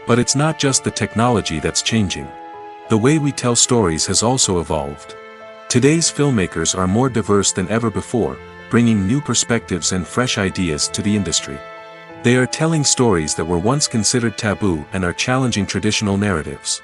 But it's not just the technology that's changing. The way we tell stories has also evolved. Today's filmmakers are more diverse than ever before, bringing new perspectives and fresh ideas to the industry. They are telling stories that were once considered taboo and are challenging traditional narratives.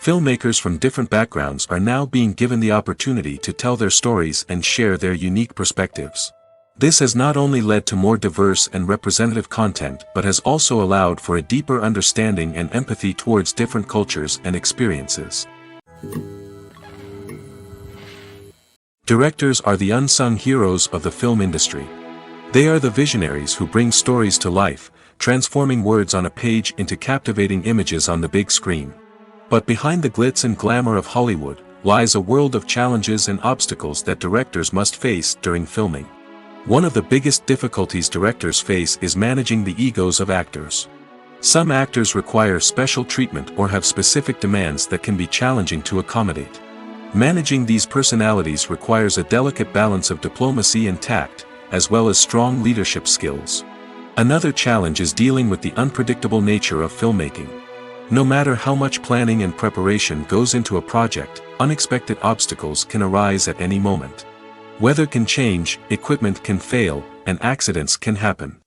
Filmmakers from different backgrounds are now being given the opportunity to tell their stories and share their unique perspectives. This has not only led to more diverse and representative content but has also allowed for a deeper understanding and empathy towards different cultures and experiences. Directors are the unsung heroes of the film industry. They are the visionaries who bring stories to life, transforming words on a page into captivating images on the big screen. But behind the glitz and glamour of Hollywood lies a world of challenges and obstacles that directors must face during filming. One of the biggest difficulties directors face is managing the egos of actors. Some actors require special treatment or have specific demands that can be challenging to accommodate. Managing these personalities requires a delicate balance of diplomacy and tact, as well as strong leadership skills. Another challenge is dealing with the unpredictable nature of filmmaking. No matter how much planning and preparation goes into a project, unexpected obstacles can arise at any moment. Weather can change, equipment can fail, and accidents can happen.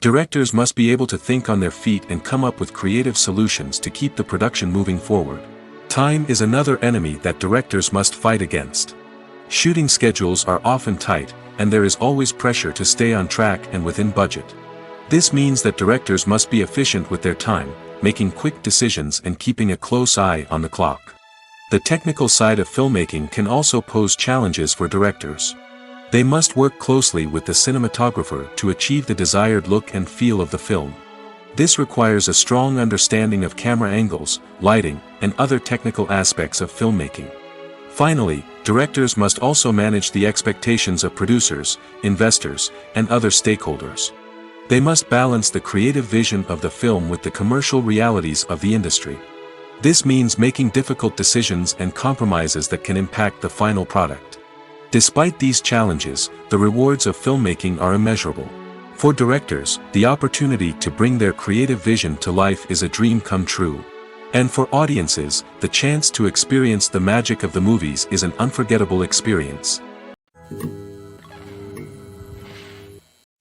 Directors must be able to think on their feet and come up with creative solutions to keep the production moving forward. Time is another enemy that directors must fight against. Shooting schedules are often tight, and there is always pressure to stay on track and within budget. This means that directors must be efficient with their time, making quick decisions and keeping a close eye on the clock. The technical side of filmmaking can also pose challenges for directors. They must work closely with the cinematographer to achieve the desired look and feel of the film. This requires a strong understanding of camera angles, lighting, and other technical aspects of filmmaking. Finally, directors must also manage the expectations of producers, investors, and other stakeholders. They must balance the creative vision of the film with the commercial realities of the industry. This means making difficult decisions and compromises that can impact the final product. Despite these challenges, the rewards of filmmaking are immeasurable. For directors, the opportunity to bring their creative vision to life is a dream come true. And for audiences, the chance to experience the magic of the movies is an unforgettable experience.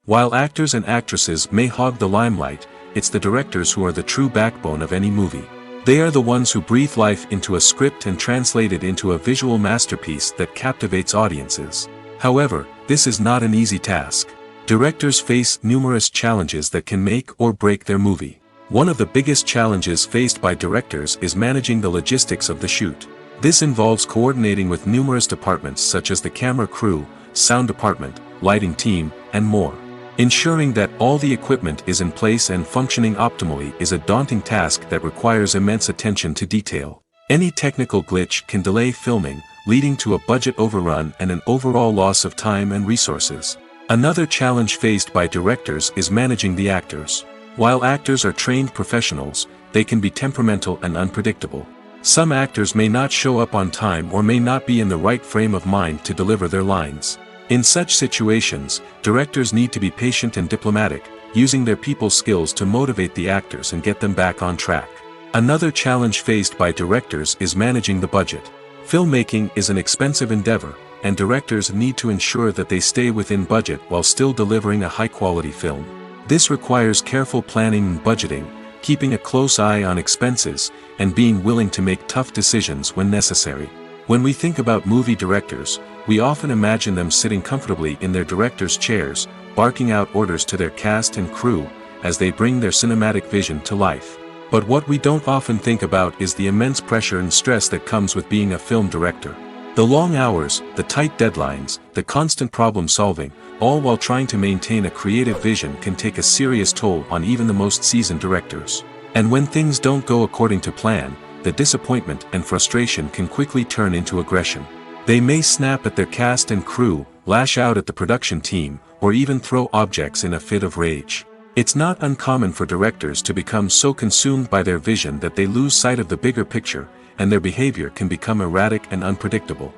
While actors and actresses may hog the limelight, it's the directors who are the true backbone of any movie. They are the ones who breathe life into a script and translate it into a visual masterpiece that captivates audiences. However, this is not an easy task. Directors face numerous challenges that can make or break their movie. One of the biggest challenges faced by directors is managing the logistics of the shoot. This involves coordinating with numerous departments such as the camera crew, sound department, lighting team, and more. Ensuring that all the equipment is in place and functioning optimally is a daunting task that requires immense attention to detail. Any technical glitch can delay filming, leading to a budget overrun and an overall loss of time and resources. Another challenge faced by directors is managing the actors. While actors are trained professionals, they can be temperamental and unpredictable. Some actors may not show up on time or may not be in the right frame of mind to deliver their lines. In such situations, directors need to be patient and diplomatic, using their people skills to motivate the actors and get them back on track. Another challenge faced by directors is managing the budget. Filmmaking is an expensive endeavor, and directors need to ensure that they stay within budget while still delivering a high-quality film. This requires careful planning and budgeting, keeping a close eye on expenses, and being willing to make tough decisions when necessary. When we think about movie directors, we often imagine them sitting comfortably in their director's chairs, barking out orders to their cast and crew, as they bring their cinematic vision to life. But what we don't often think about is the immense pressure and stress that comes with being a film director. The long hours, the tight deadlines, the constant problem solving, all while trying to maintain a creative vision can take a serious toll on even the most seasoned directors. And when things don't go according to plan, the disappointment and frustration can quickly turn into aggression. They may snap at their cast and crew, lash out at the production team, or even throw objects in a fit of rage. It's not uncommon for directors to become so consumed by their vision that they lose sight of the bigger picture, and their behavior can become erratic and unpredictable.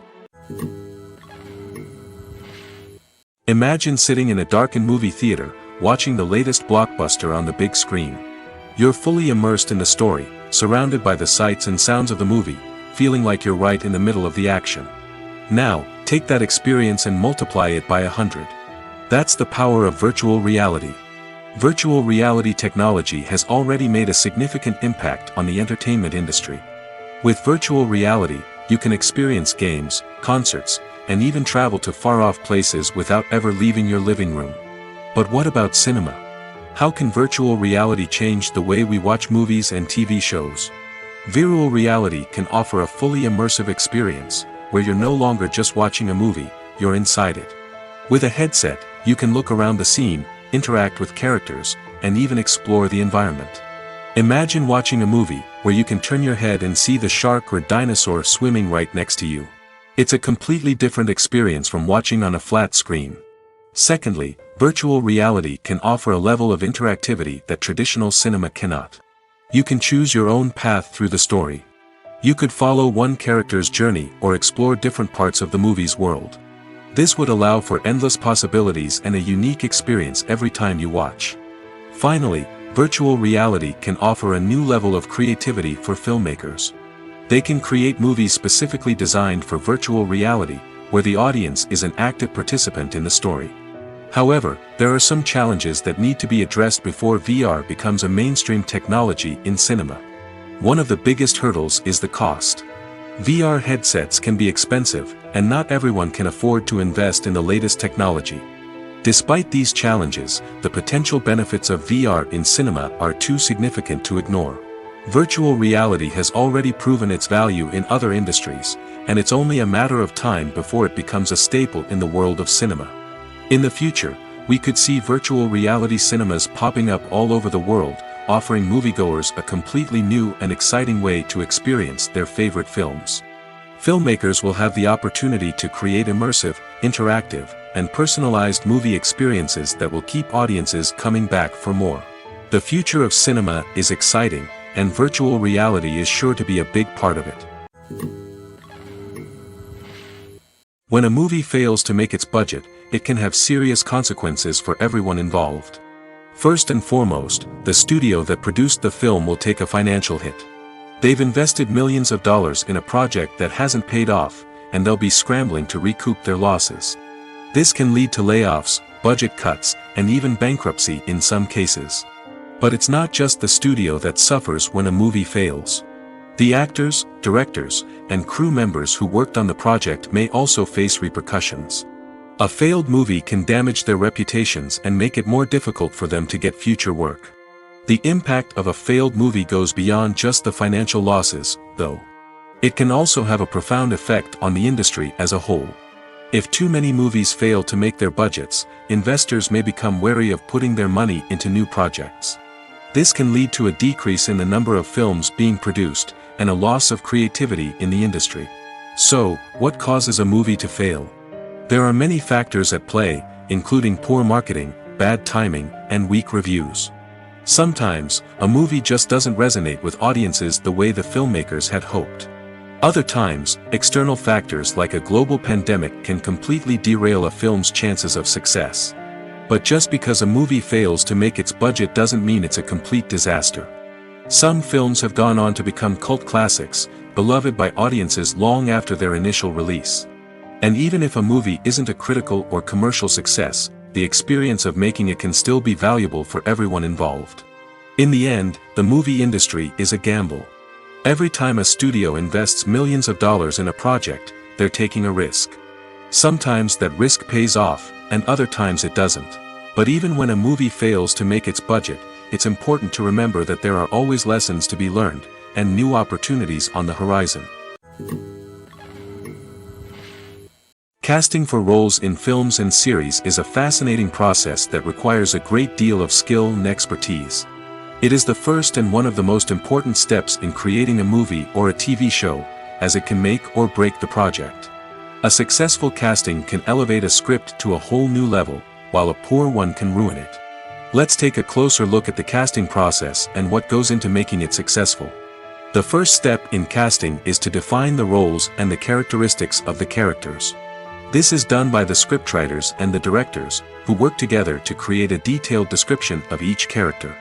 Imagine sitting in a darkened movie theater, watching the latest blockbuster on the big screen. You're fully immersed in the story, surrounded by the sights and sounds of the movie, feeling like you're right in the middle of the action. Now, take that experience and multiply it by 100. That's the power of virtual reality. Virtual reality technology has already made a significant impact on the entertainment industry. With virtual reality, you can experience games, concerts, and even travel to far-off places without ever leaving your living room. But what about cinema? How can virtual reality change the way we watch movies and TV shows? Virtual reality can offer a fully immersive experience, where you're no longer just watching a movie, you're inside it. With a headset, you can look around the scene, interact with characters, and even explore the environment. Imagine watching a movie, where you can turn your head and see the shark or dinosaur swimming right next to you. It's a completely different experience from watching on a flat screen. Secondly, virtual reality can offer a level of interactivity that traditional cinema cannot. You can choose your own path through the story. You could follow one character's journey or explore different parts of the movie's world. This would allow for endless possibilities and a unique experience every time you watch. Finally, virtual reality can offer a new level of creativity for filmmakers. They can create movies specifically designed for virtual reality, where the audience is an active participant in the story. However, there are some challenges that need to be addressed before VR becomes a mainstream technology in cinema. One of the biggest hurdles is the cost. VR headsets can be expensive, and not everyone can afford to invest in the latest technology. Despite these challenges, the potential benefits of VR in cinema are too significant to ignore. Virtual reality has already proven its value in other industries, and it's only a matter of time before it becomes a staple in the world of cinema. In the future, we could see virtual reality cinemas popping up all over the world, offering moviegoers a completely new and exciting way to experience their favorite films. Filmmakers will have the opportunity to create immersive, interactive, and personalized movie experiences that will keep audiences coming back for more. The future of cinema is exciting, and virtual reality is sure to be a big part of it. When a movie fails to make its budget, it can have serious consequences for everyone involved. First and foremost, the studio that produced the film will take a financial hit. They've invested millions of dollars in a project that hasn't paid off, and they'll be scrambling to recoup their losses. This can lead to layoffs, budget cuts, and even bankruptcy in some cases. But it's not just the studio that suffers when a movie fails. The actors, directors, and crew members who worked on the project may also face repercussions. A failed movie can damage their reputations and make it more difficult for them to get future work. The impact of a failed movie goes beyond just the financial losses, though. It can also have a profound effect on the industry as a whole. If too many movies fail to make their budgets, investors may become wary of putting their money into new projects. This can lead to a decrease in the number of films being produced, and a loss of creativity in the industry. So, what causes a movie to fail? There are many factors at play, including poor marketing, bad timing, and weak reviews. Sometimes, a movie just doesn't resonate with audiences the way the filmmakers had hoped. Other times, external factors like a global pandemic can completely derail a film's chances of success. But just because a movie fails to make its budget doesn't mean it's a complete disaster. Some films have gone on to become cult classics, beloved by audiences long after their initial release. And even if a movie isn't a critical or commercial success, the experience of making it can still be valuable for everyone involved. In the end, the movie industry is a gamble. Every time a studio invests millions of dollars in a project, they're taking a risk. Sometimes that risk pays off, and other times it doesn't. But even when a movie fails to make its budget, it's important to remember that there are always lessons to be learned, and new opportunities on the horizon. Casting for roles in films and series is a fascinating process that requires a great deal of skill and expertise. It is the first and one of the most important steps in creating a movie or a TV show, as it can make or break the project. A successful casting can elevate a script to a whole new level, while a poor one can ruin it. Let's take a closer look at the casting process and what goes into making it successful. The first step in casting is to define the roles and the characteristics of the characters. This is done by the scriptwriters and the directors, who work together to create a detailed description of each character.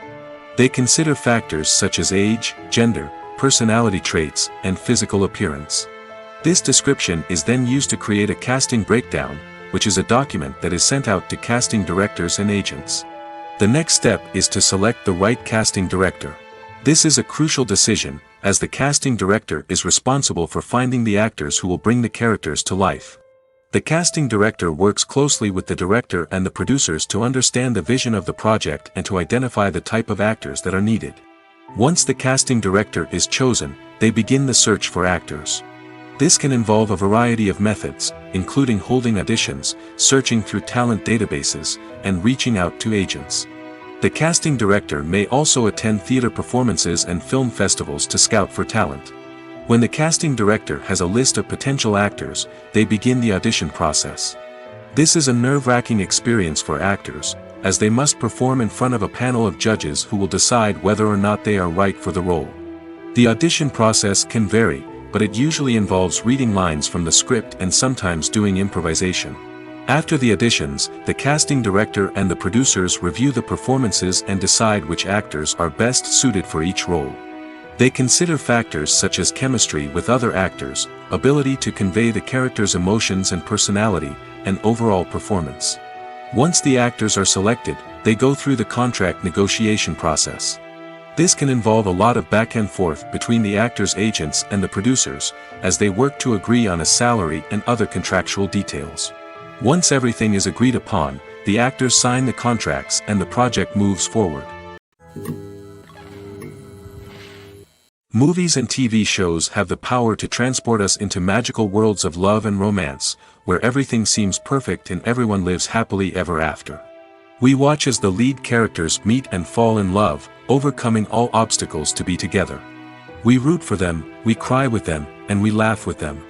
They consider factors such as age, gender, personality traits, and physical appearance. This description is then used to create a casting breakdown, which is a document that is sent out to casting directors and agents. The next step is to select the right casting director. This is a crucial decision, as the casting director is responsible for finding the actors who will bring the characters to life. The casting director works closely with the director and the producers to understand the vision of the project and to identify the type of actors that are needed. Once the casting director is chosen, they begin the search for actors. This can involve a variety of methods, including holding auditions, searching through talent databases, and reaching out to agents. The casting director may also attend theater performances and film festivals to scout for talent. When the casting director has a list of potential actors, they begin the audition process. This is a nerve-wracking experience for actors, as they must perform in front of a panel of judges who will decide whether or not they are right for the role. The audition process can vary, but it usually involves reading lines from the script and sometimes doing improvisation. After the auditions, the casting director and the producers review the performances and decide which actors are best suited for each role. They consider factors such as chemistry with other actors, ability to convey the character's emotions and personality, and overall performance. Once the actors are selected, they go through the contract negotiation process. This can involve a lot of back and forth between the actors' agents and the producers, as they work to agree on a salary and other contractual details. Once everything is agreed upon, the actors sign the contracts and the project moves forward. Movies and TV shows have the power to transport us into magical worlds of love and romance, where everything seems perfect and everyone lives happily ever after. We watch as the lead characters meet and fall in love, overcoming all obstacles to be together. We root for them, we cry with them, and we laugh with them.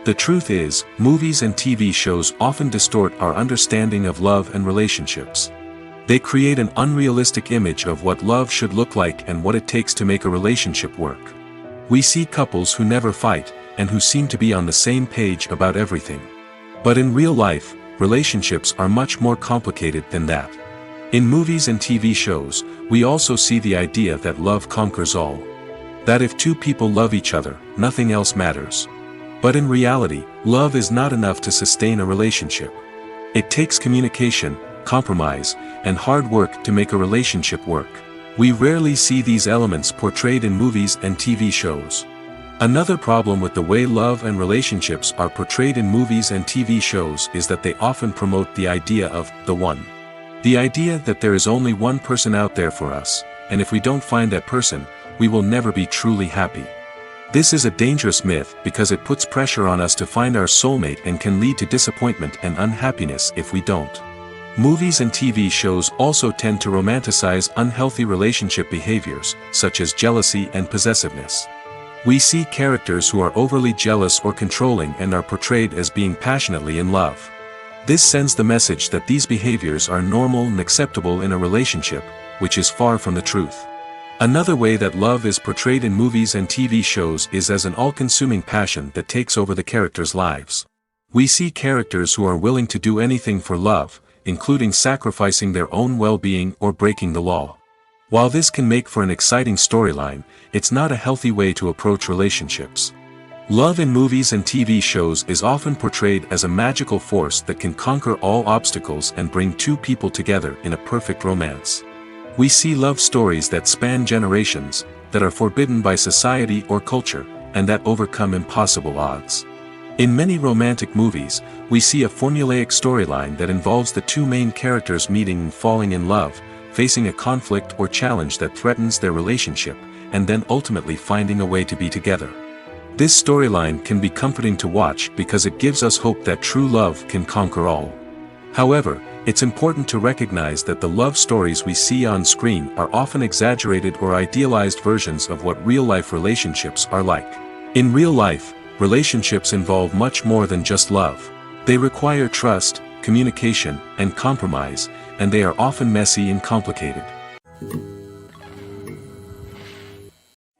The truth is, movies and TV shows often distort our understanding of love and relationships. They create an unrealistic image of what love should look like and what it takes to make a relationship work. We see couples who never fight, and who seem to be on the same page about everything. But in real life, relationships are much more complicated than that. In movies and TV shows, we also see the idea that love conquers all. That if two people love each other, nothing else matters. But in reality, love is not enough to sustain a relationship. It takes communication, compromise, and hard work to make a relationship work. We rarely see these elements portrayed in movies and TV shows. Another problem with the way love and relationships are portrayed in movies and TV shows is that they often promote the idea of the one. The idea that there is only one person out there for us, and if we don't find that person, we will never be truly happy. This is a dangerous myth because it puts pressure on us to find our soulmate and can lead to disappointment and unhappiness if we don't. Movies and TV shows also tend to romanticize unhealthy relationship behaviors, such as jealousy and possessiveness. We see characters who are overly jealous or controlling and are portrayed as being passionately in love. This sends the message that these behaviors are normal and acceptable in a relationship, which is far from the truth. Another way that love is portrayed in movies and TV shows is as an all-consuming passion that takes over the characters' lives. We see characters who are willing to do anything for love, including sacrificing their own well-being or breaking the law. While this can make for an exciting storyline, it's not a healthy way to approach relationships. Love in movies and TV shows is often portrayed as a magical force that can conquer all obstacles and bring two people together in a perfect romance. We see love stories that span generations, that are forbidden by society or culture, and that overcome impossible odds. In many romantic movies, we see a formulaic storyline that involves the two main characters meeting and falling in love, facing a conflict or challenge that threatens their relationship, and then ultimately finding a way to be together. This storyline can be comforting to watch because it gives us hope that true love can conquer all. However, it's important to recognize that the love stories we see on screen are often exaggerated or idealized versions of what real-life relationships are like. In real life, relationships involve much more than just love. They require trust, communication, and compromise, and they are often messy and complicated.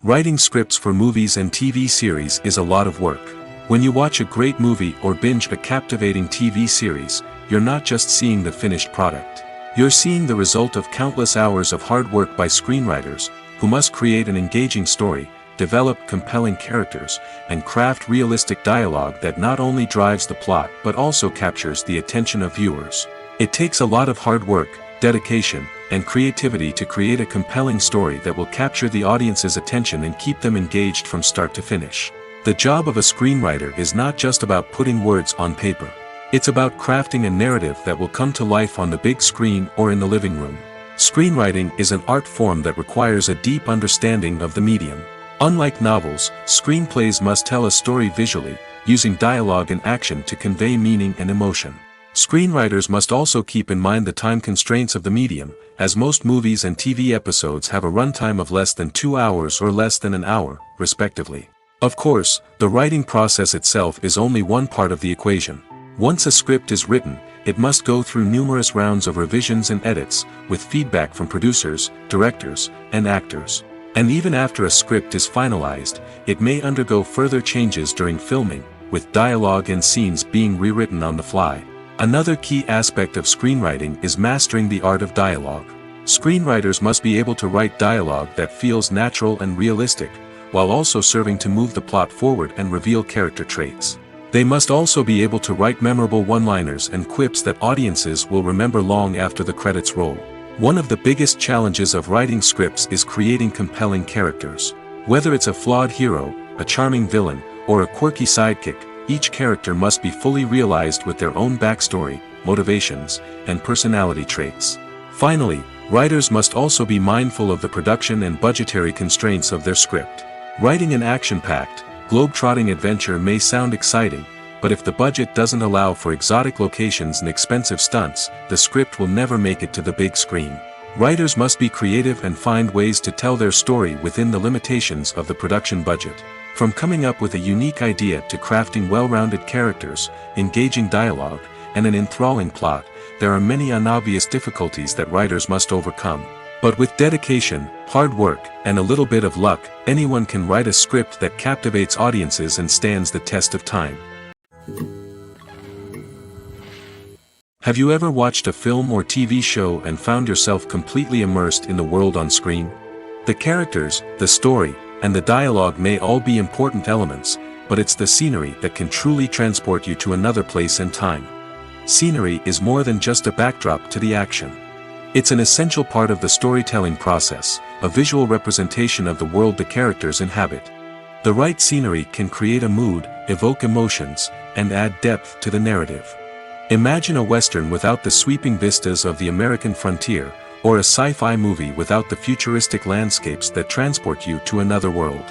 Writing scripts for movies and TV series is a lot of work. When you watch a great movie or binge a captivating TV series, you're not just seeing the finished product. You're seeing the result of countless hours of hard work by screenwriters, who must create an engaging story, develop compelling characters, and craft realistic dialogue that not only drives the plot but also captures the attention of viewers. It takes a lot of hard work, dedication, and creativity to create a compelling story that will capture the audience's attention and keep them engaged from start to finish. The job of a screenwriter is not just about putting words on paper. It's about crafting a narrative that will come to life on the big screen or in the living room. Screenwriting is an art form that requires a deep understanding of the medium. Unlike novels, screenplays must tell a story visually, using dialogue and action to convey meaning and emotion. Screenwriters must also keep in mind the time constraints of the medium, as most movies and TV episodes have a runtime of less than 2 hours or less than an hour, respectively. Of course, the writing process itself is only one part of the equation. Once a script is written, it must go through numerous rounds of revisions and edits, with feedback from producers, directors, and actors. And even after a script is finalized, it may undergo further changes during filming, with dialogue and scenes being rewritten on the fly. Another key aspect of screenwriting is mastering the art of dialogue. Screenwriters must be able to write dialogue that feels natural and realistic, while also serving to move the plot forward and reveal character traits. They must also be able to write memorable one-liners and quips that audiences will remember long after the credits roll. One of the biggest challenges of writing scripts is creating compelling characters. Whether it's a flawed hero, a charming villain, or a quirky sidekick, each character must be fully realized with their own backstory, motivations, and personality traits. Finally, writers must also be mindful of the production and budgetary constraints of their script. Writing an action-packed, globe-trotting adventure may sound exciting, but if the budget doesn't allow for exotic locations and expensive stunts, the script will never make it to the big screen. Writers must be creative and find ways to tell their story within the limitations of the production budget. From coming up with a unique idea to crafting well-rounded characters, engaging dialogue, and an enthralling plot, there are many unobvious difficulties that writers must overcome. But with dedication, hard work, and a little bit of luck, anyone can write a script that captivates audiences and stands the test of time. Have you ever watched a film or TV show and found yourself completely immersed in the world on screen? The characters, the story, and the dialogue may all be important elements, but it's the scenery that can truly transport you to another place and time. Scenery is more than just a backdrop to the action. It's an essential part of the storytelling process, a visual representation of the world the characters inhabit. The right scenery can create a mood, evoke emotions, and add depth to the narrative. Imagine a Western without the sweeping vistas of the American frontier, or a sci-fi movie without the futuristic landscapes that transport you to another world.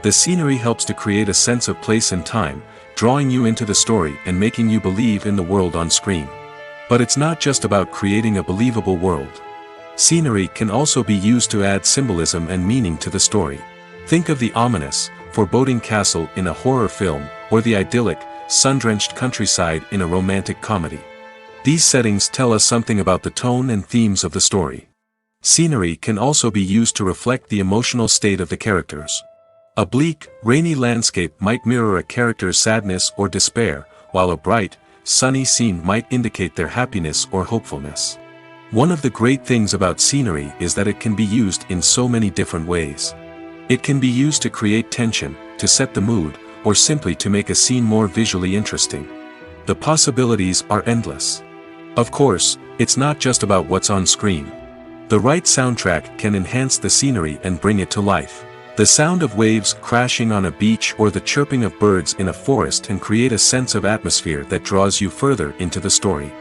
The scenery helps to create a sense of place and time, drawing you into the story and making you believe in the world on screen. But it's not just about creating a believable world. Scenery can also be used to add symbolism and meaning to the story. Think of the ominous, foreboding castle in a horror film, or the idyllic, sun-drenched countryside in a romantic comedy. These settings tell us something about the tone and themes of the story. Scenery can also be used to reflect the emotional state of the characters. A bleak, rainy landscape might mirror a character's sadness or despair, while a bright, sunny scene might indicate their happiness or hopefulness. One of the great things about scenery is that it can be used in so many different ways. It can be used to create tension, to set the mood, or simply to make a scene more visually interesting. The possibilities are endless. Of course, it's not just about what's on screen. The right soundtrack can enhance the scenery and bring it to life. The sound of waves crashing on a beach or the chirping of birds in a forest can create a sense of atmosphere that draws you further into the story.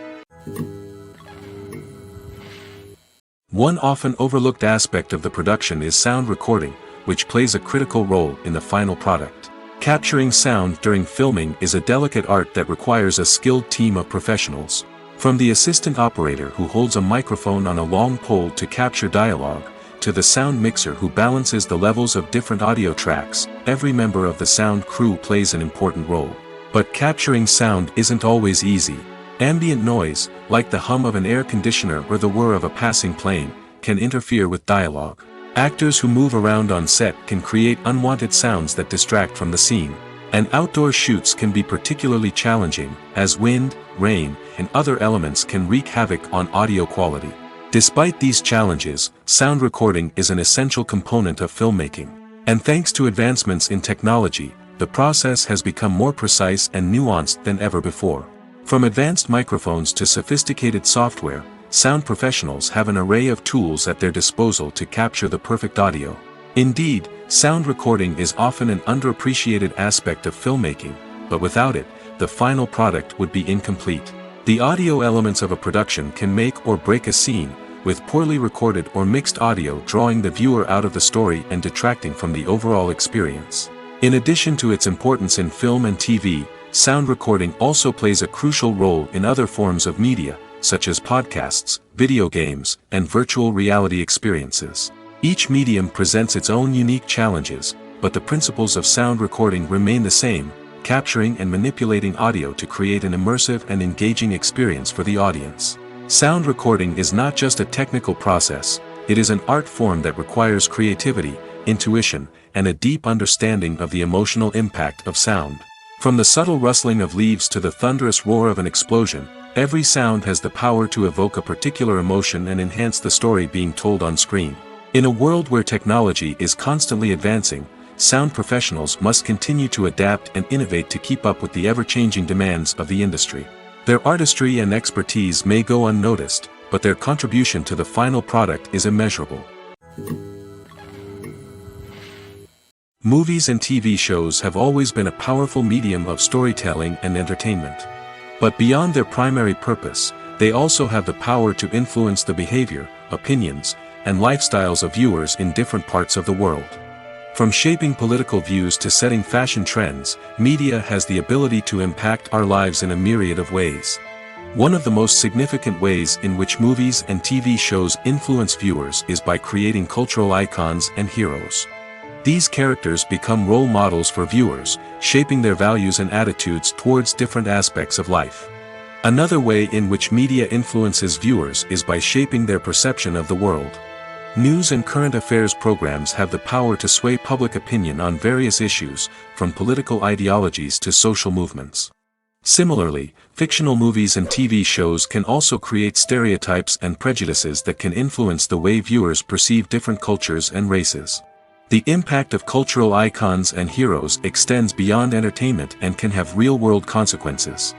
One often overlooked aspect of the production is sound recording, which plays a critical role in the final product. Capturing sound during filming is a delicate art that requires a skilled team of professionals. From the assistant operator who holds a microphone on a long pole to capture dialogue, to the sound mixer who balances the levels of different audio tracks, every member of the sound crew plays an important role. But capturing sound isn't always easy. Ambient noise, like the hum of an air conditioner or the whir of a passing plane, can interfere with dialogue. Actors who move around on set can create unwanted sounds that distract from the scene. And outdoor shoots can be particularly challenging, as wind, rain, and other elements can wreak havoc on audio quality. Despite these challenges, sound recording is an essential component of filmmaking. And thanks to advancements in technology, the process has become more precise and nuanced than ever before. From advanced microphones to sophisticated software, sound professionals have an array of tools at their disposal to capture the perfect audio. Indeed, sound recording is often an underappreciated aspect of filmmaking, but without it, the final product would be incomplete. The audio elements of a production can make or break a scene, with poorly recorded or mixed audio drawing the viewer out of the story and detracting from the overall experience. In addition to its importance in film and TV, sound recording also plays a crucial role in other forms of media, such as podcasts, video games, and virtual reality experiences. Each medium presents its own unique challenges, but the principles of sound recording remain the same, capturing and manipulating audio to create an immersive and engaging experience for the audience. Sound recording is not just a technical process, it is an art form that requires creativity, intuition, and a deep understanding of the emotional impact of sound. From the subtle rustling of leaves to the thunderous roar of an explosion, every sound has the power to evoke a particular emotion and enhance the story being told on screen. In a world where technology is constantly advancing, sound professionals must continue to adapt and innovate to keep up with the ever-changing demands of the industry. Their artistry and expertise may go unnoticed, but their contribution to the final product is immeasurable. Movies and TV shows have always been a powerful medium of storytelling and entertainment. But beyond their primary purpose, they also have the power to influence the behavior, opinions, and lifestyles of viewers in different parts of the world. From shaping political views to setting fashion trends, media has the ability to impact our lives in a myriad of ways. One of the most significant ways in which movies and TV shows influence viewers is by creating cultural icons and heroes. These characters become role models for viewers, shaping their values and attitudes towards different aspects of life. Another way in which media influences viewers is by shaping their perception of the world. News and current affairs programs have the power to sway public opinion on various issues, from political ideologies to social movements. Similarly, fictional movies and TV shows can also create stereotypes and prejudices that can influence the way viewers perceive different cultures and races. The impact of cultural icons and heroes extends beyond entertainment and can have real-world consequences.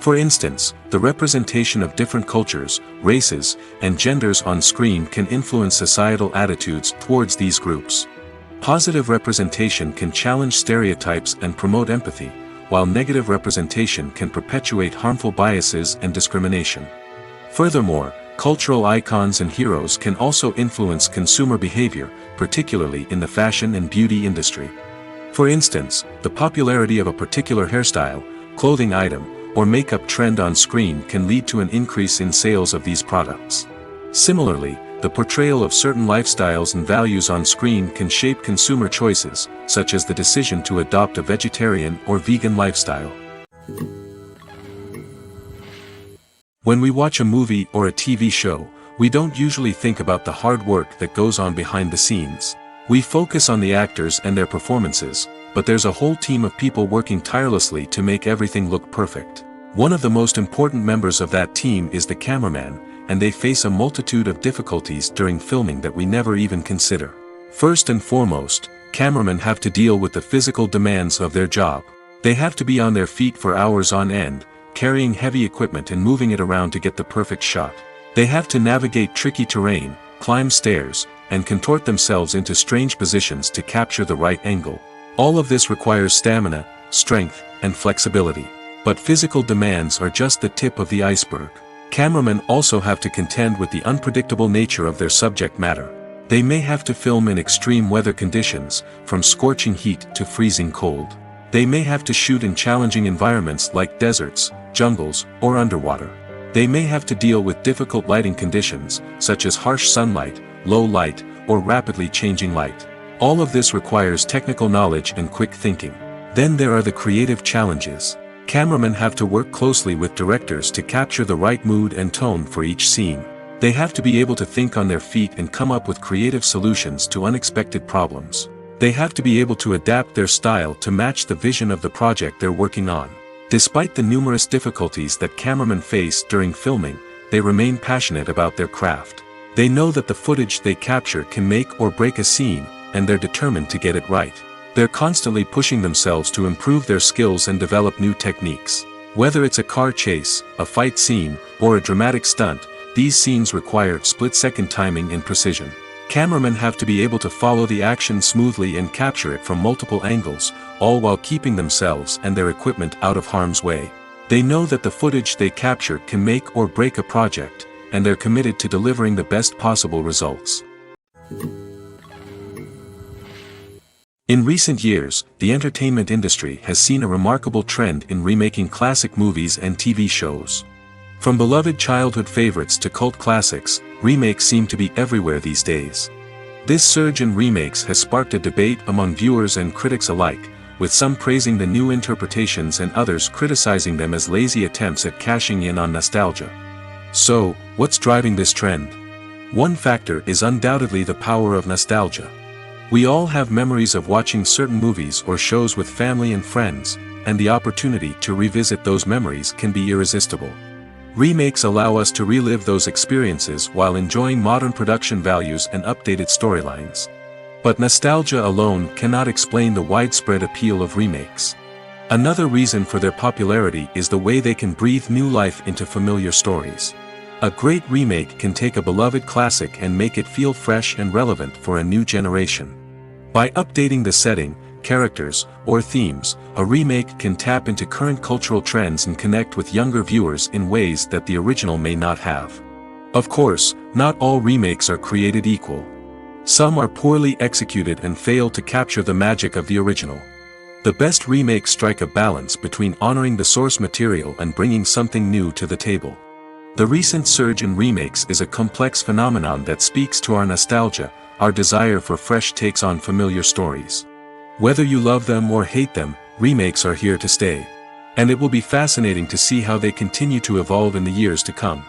For instance, the representation of different cultures, races, and genders on screen can influence societal attitudes towards these groups. Positive representation can challenge stereotypes and promote empathy, while negative representation can perpetuate harmful biases and discrimination. Furthermore, cultural icons and heroes can also influence consumer behavior, particularly in the fashion and beauty industry. For instance, the popularity of a particular hairstyle, clothing item, or makeup trend on screen can lead to an increase in sales of these products. Similarly, the portrayal of certain lifestyles and values on screen can shape consumer choices, such as the decision to adopt a vegetarian or vegan lifestyle. When we watch a movie or a TV show, we don't usually think about the hard work that goes on behind the scenes. We focus on the actors and their performances, but there's a whole team of people working tirelessly to make everything look perfect. One of the most important members of that team is the cameraman, and they face a multitude of difficulties during filming that we never even consider. First and foremost, cameramen have to deal with the physical demands of their job. They have to be on their feet for hours on end, carrying heavy equipment and moving it around to get the perfect shot. They have to navigate tricky terrain, climb stairs, and contort themselves into strange positions to capture the right angle. All of this requires stamina, strength, and flexibility. But physical demands are just the tip of the iceberg. Cameramen also have to contend with the unpredictable nature of their subject matter. They may have to film in extreme weather conditions, from scorching heat to freezing cold. They may have to shoot in challenging environments like deserts, jungles, or underwater. They may have to deal with difficult lighting conditions, such as harsh sunlight, low light, or rapidly changing light. All of this requires technical knowledge and quick thinking. Then there are the creative challenges. Cameramen have to work closely with directors to capture the right mood and tone for each scene. They have to be able to think on their feet and come up with creative solutions to unexpected problems. They have to be able to adapt their style to match the vision of the project they're working on. Despite the numerous difficulties that cameramen face during filming, they remain passionate about their craft. They know that the footage they capture can make or break a scene, and they're determined to get it right. They're constantly pushing themselves to improve their skills and develop new techniques. Whether it's a car chase, a fight scene, or a dramatic stunt, these scenes require split-second timing and precision. Cameramen have to be able to follow the action smoothly and capture it from multiple angles, all while keeping themselves and their equipment out of harm's way. They know that the footage they capture can make or break a project, and they're committed to delivering the best possible results. In recent years, the entertainment industry has seen a remarkable trend in remaking classic movies and TV shows. From beloved childhood favorites to cult classics, remakes seem to be everywhere these days. This surge in remakes has sparked a debate among viewers and critics alike, with some praising the new interpretations and others criticizing them as lazy attempts at cashing in on nostalgia. So, what's driving this trend? One factor is undoubtedly the power of nostalgia. We all have memories of watching certain movies or shows with family and friends, and the opportunity to revisit those memories can be irresistible. Remakes allow us to relive those experiences while enjoying modern production values and updated storylines. But nostalgia alone cannot explain the widespread appeal of remakes. Another reason for their popularity is the way they can breathe new life into familiar stories. A great remake can take a beloved classic and make it feel fresh and relevant for a new generation. By updating the setting, characters, or themes, a remake can tap into current cultural trends and connect with younger viewers in ways that the original may not have. Of course, not all remakes are created equal. Some are poorly executed and fail to capture the magic of the original. The best remakes strike a balance between honoring the source material and bringing something new to the table. The recent surge in remakes is a complex phenomenon that speaks to our nostalgia, our desire for fresh takes on familiar stories. Whether you love them or hate them, remakes are here to stay. And it will be fascinating to see how they continue to evolve in the years to come.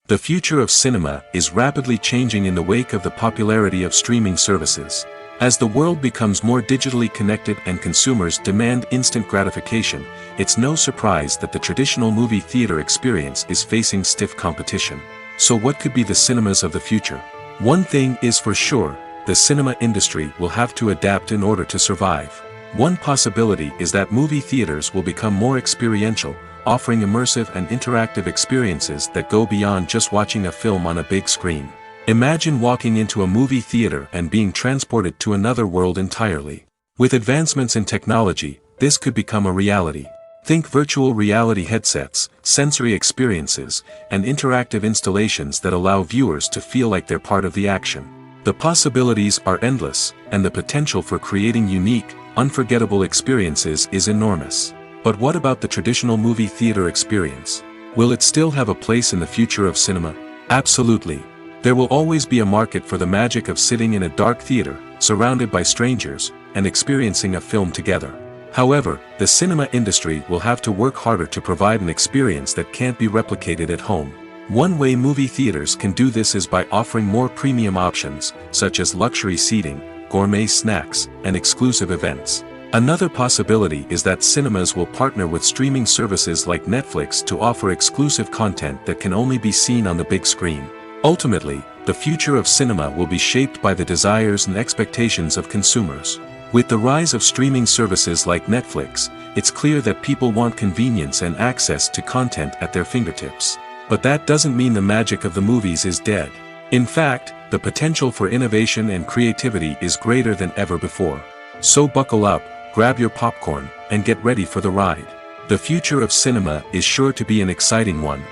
The future of cinema is rapidly changing in the wake of the popularity of streaming services. As the world becomes more digitally connected and consumers demand instant gratification, it's no surprise that the traditional movie theater experience is facing stiff competition. So what could be the cinemas of the future? One thing is for sure, the cinema industry will have to adapt in order to survive. One possibility is that movie theaters will become more experiential, offering immersive and interactive experiences that go beyond just watching a film on a big screen. Imagine walking into a movie theater and being transported to another world entirely. With advancements in technology, this could become a reality. Think virtual reality headsets, sensory experiences, and interactive installations that allow viewers to feel like they're part of the action. The possibilities are endless, and the potential for creating unique, unforgettable experiences is enormous. But what about the traditional movie theater experience? Will it still have a place in the future of cinema? Absolutely. There will always be a market for the magic of sitting in a dark theater, surrounded by strangers, and experiencing a film together. However, the cinema industry will have to work harder to provide an experience that can't be replicated at home. One way movie theaters can do this is by offering more premium options, such as luxury seating, gourmet snacks, and exclusive events. Another possibility is that cinemas will partner with streaming services like Netflix to offer exclusive content that can only be seen on the big screen. Ultimately, the future of cinema will be shaped by the desires and expectations of consumers. With the rise of streaming services like Netflix, it's clear that people want convenience and access to content at their fingertips. But that doesn't mean the magic of the movies is dead. In fact, the potential for innovation and creativity is greater than ever before. So buckle up, grab your popcorn, and get ready for the ride. The future of cinema is sure to be an exciting one.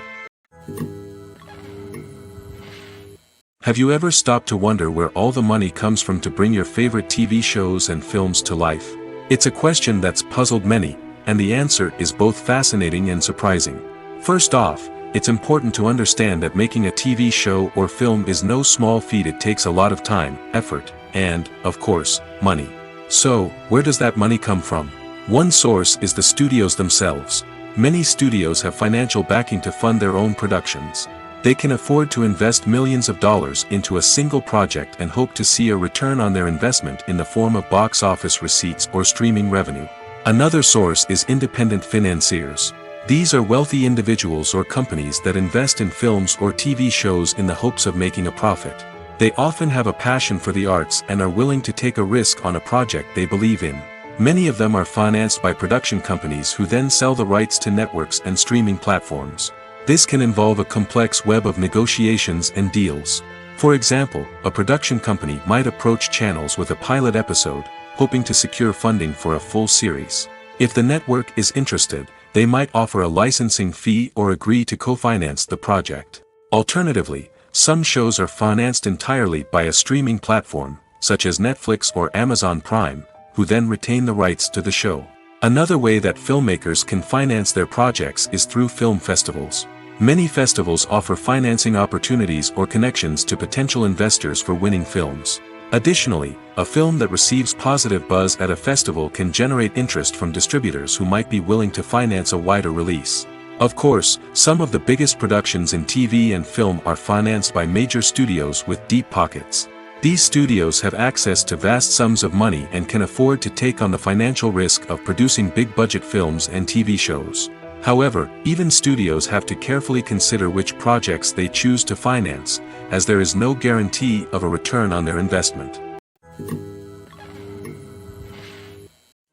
Have you ever stopped to wonder where all the money comes from to bring your favorite TV shows and films to life? It's a question that's puzzled many, and the answer is both fascinating and surprising. First off, it's important to understand that making a TV show or film is no small feat. It takes a lot of time, effort, and, of course, money. So, where does that money come from? One source is the studios themselves. Many studios have financial backing to fund their own productions. They can afford to invest millions of dollars into a single project and hope to see a return on their investment in the form of box office receipts or streaming revenue. Another source is independent financiers. These are wealthy individuals or companies that invest in films or TV shows in the hopes of making a profit. They often have a passion for the arts and are willing to take a risk on a project they believe in. Many of them are financed by production companies who then sell the rights to networks and streaming platforms. This can involve a complex web of negotiations and deals. For example, a production company might approach channels with a pilot episode, hoping to secure funding for a full series. If the network is interested, they might offer a licensing fee or agree to co-finance the project. Alternatively, some shows are financed entirely by a streaming platform, such as Netflix or Amazon Prime, who then retain the rights to the show. Another way that filmmakers can finance their projects is through film festivals. Many festivals offer financing opportunities or connections to potential investors for winning films. Additionally, a film that receives positive buzz at a festival can generate interest from distributors who might be willing to finance a wider release. Of course, some of the biggest productions in TV and film are financed by major studios with deep pockets. These studios have access to vast sums of money and can afford to take on the financial risk of producing big-budget films and TV shows. However, even studios have to carefully consider which projects they choose to finance, as there is no guarantee of a return on their investment.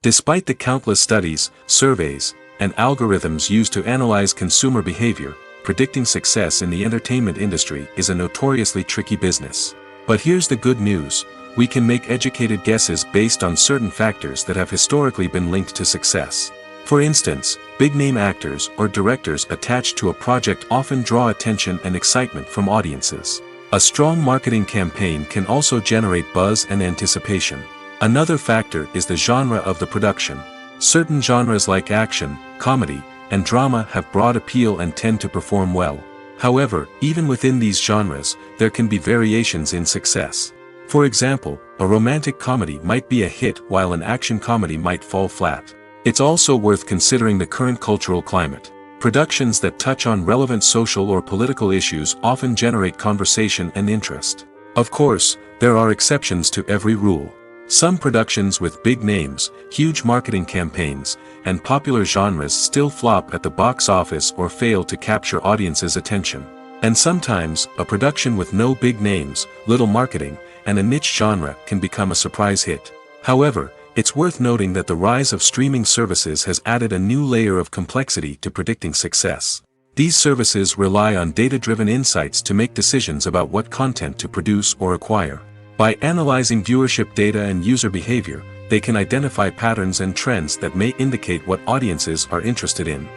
Despite the countless studies, surveys, and algorithms used to analyze consumer behavior, predicting success in the entertainment industry is a notoriously tricky business. But here's the good news: we can make educated guesses based on certain factors that have historically been linked to success. For instance, big-name actors or directors attached to a project often draw attention and excitement from audiences. A strong marketing campaign can also generate buzz and anticipation. Another factor is the genre of the production. Certain genres like action, comedy, and drama have broad appeal and tend to perform well. However, even within these genres, there can be variations in success. For example, a romantic comedy might be a hit while an action comedy might fall flat. It's also worth considering the current cultural climate. Productions that touch on relevant social or political issues often generate conversation and interest. Of course, there are exceptions to every rule. Some productions with big names, huge marketing campaigns, and popular genres still flop at the box office or fail to capture audiences' attention. And sometimes, a production with no big names, little marketing, and a niche genre can become a surprise hit. However, it's worth noting that the rise of streaming services has added a new layer of complexity to predicting success. These services rely on data-driven insights to make decisions about what content to produce or acquire. By analyzing viewership data and user behavior, they can identify patterns and trends that may indicate what audiences are interested in.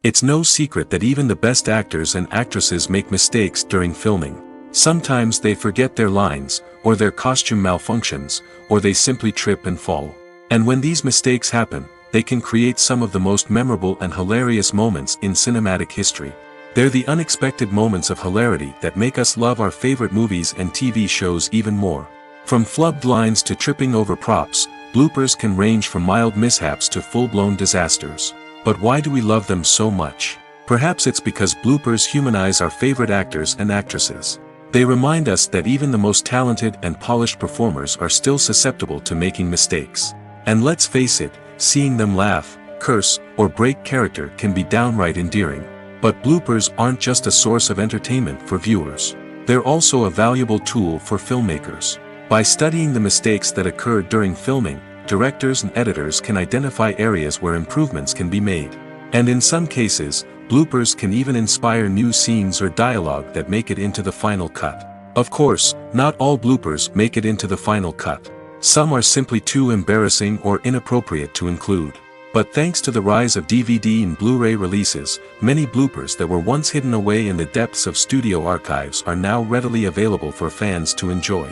It's no secret that even the best actors and actresses make mistakes during filming. Sometimes they forget their lines, or their costume malfunctions, or they simply trip and fall. And when these mistakes happen, they can create some of the most memorable and hilarious moments in cinematic history. They're the unexpected moments of hilarity that make us love our favorite movies and TV shows even more. From flubbed lines to tripping over props, bloopers can range from mild mishaps to full-blown disasters. But why do we love them so much? Perhaps it's because bloopers humanize our favorite actors and actresses. They remind us that even the most talented and polished performers are still susceptible to making mistakes. And let's face it, seeing them laugh, curse, or break character can be downright endearing. But bloopers aren't just a source of entertainment for viewers. They're also a valuable tool for filmmakers. By studying the mistakes that occurred during filming, directors and editors can identify areas where improvements can be made. And in some cases, bloopers can even inspire new scenes or dialogue that make it into the final cut. Of course, not all bloopers make it into the final cut. Some are simply too embarrassing or inappropriate to include. But thanks to the rise of DVD and Blu-ray releases, many bloopers that were once hidden away in the depths of studio archives are now readily available for fans to enjoy.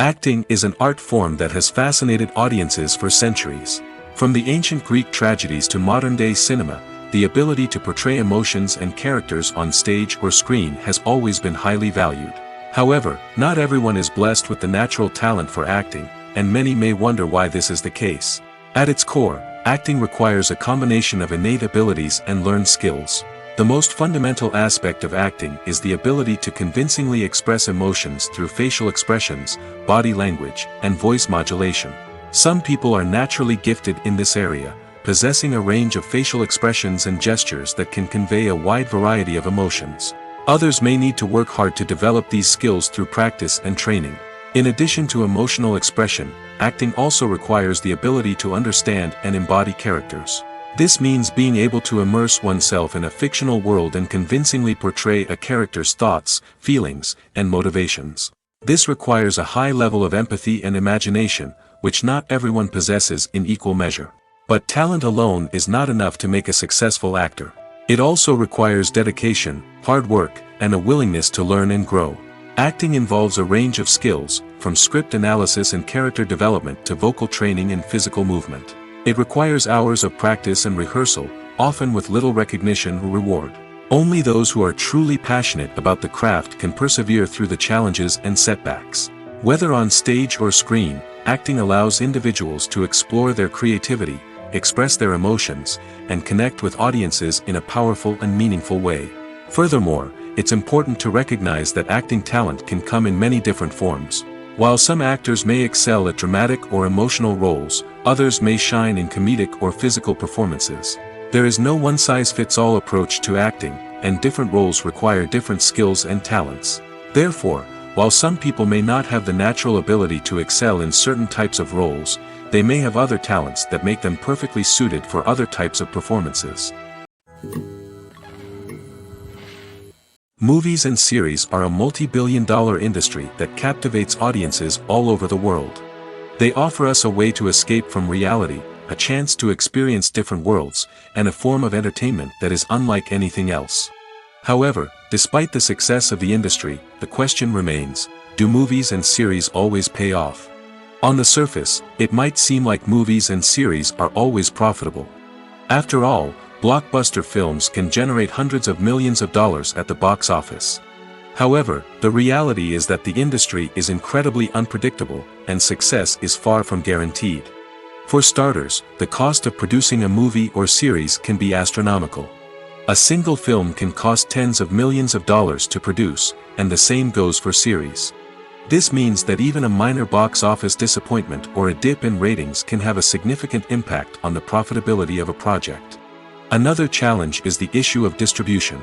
Acting is an art form that has fascinated audiences for centuries. From the ancient Greek tragedies to modern-day cinema, the ability to portray emotions and characters on stage or screen has always been highly valued. However, not everyone is blessed with the natural talent for acting, and many may wonder why this is the case. At its core, Acting requires a combination of innate abilities and learned skills. The most fundamental aspect of acting is the ability to convincingly express emotions through facial expressions, body language, and voice modulation. Some people are naturally gifted in this area, possessing a range of facial expressions and gestures that can convey a wide variety of emotions. Others may need to work hard to develop these skills through practice and training. In addition to emotional expression, acting also requires the ability to understand and embody characters. This means being able to immerse oneself in a fictional world and convincingly portray a character's thoughts, feelings, and motivations. This requires a high level of empathy and imagination, which not everyone possesses in equal measure. But talent alone is not enough to make a successful actor. It also requires dedication, hard work, and a willingness to learn and grow. Acting involves a range of skills, from script analysis and character development to vocal training and physical movement. It requires hours of practice and rehearsal, often with little recognition or reward. Only those who are truly passionate about the craft can persevere through the challenges and setbacks. Whether on stage or screen, acting allows individuals to explore their creativity, express their emotions, and connect with audiences in a powerful and meaningful way. Furthermore, it's important to recognize that acting talent can come in many different forms. While some actors may excel at dramatic or emotional roles, others may shine in comedic or physical performances. There is no one-size-fits-all approach to acting, and different roles require different skills and talents. Therefore, while some people may not have the natural ability to excel in certain types of roles, they may have other talents that make them perfectly suited for other types of performances. Movies and series are a multi-billion-dollar industry that captivates audiences all over the world. They offer us a way to escape from reality, a chance to experience different worlds, and a form of entertainment that is unlike anything else. However, despite the success of the industry, the question remains, do movies and series always pay off? On the surface, it might seem like movies and series are always profitable. After all, blockbuster films can generate hundreds of millions of dollars at the box office. However, the reality is that the industry is incredibly unpredictable, and success is far from guaranteed. For starters, the cost of producing a movie or series can be astronomical. A single film can cost tens of millions of dollars to produce, and the same goes for series. This means that even a minor box office disappointment or a dip in ratings can have a significant impact on the profitability of a project. Another challenge is the issue of distribution.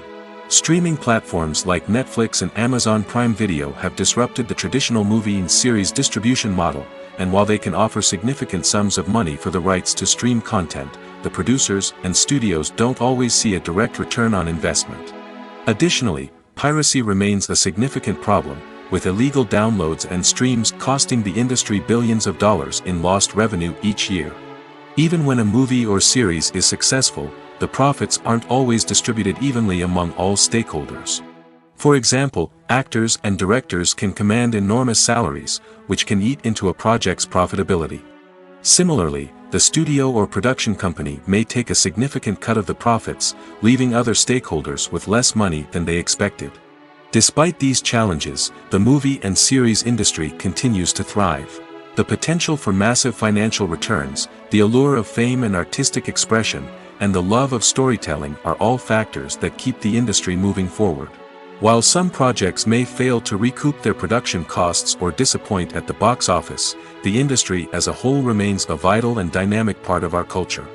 Streaming platforms like Netflix and Amazon Prime Video have disrupted the traditional movie and series distribution model, and while they can offer significant sums of money for the rights to stream content, the producers and studios don't always see a direct return on investment. Additionally, piracy remains a significant problem, with illegal downloads and streams costing the industry billions of dollars in lost revenue each year. Even when a movie or series is successful, the profits aren't always distributed evenly among all stakeholders. For example, actors and directors can command enormous salaries, which can eat into a project's profitability. Similarly, the studio or production company may take a significant cut of the profits, leaving other stakeholders with less money than they expected. Despite these challenges, the movie and series industry continues to thrive. The potential for massive financial returns, the allure of fame and artistic expression, and the love of storytelling are all factors that keep the industry moving forward. While some projects may fail to recoup their production costs or disappoint at the box office, the industry as a whole remains a vital and dynamic part of our culture.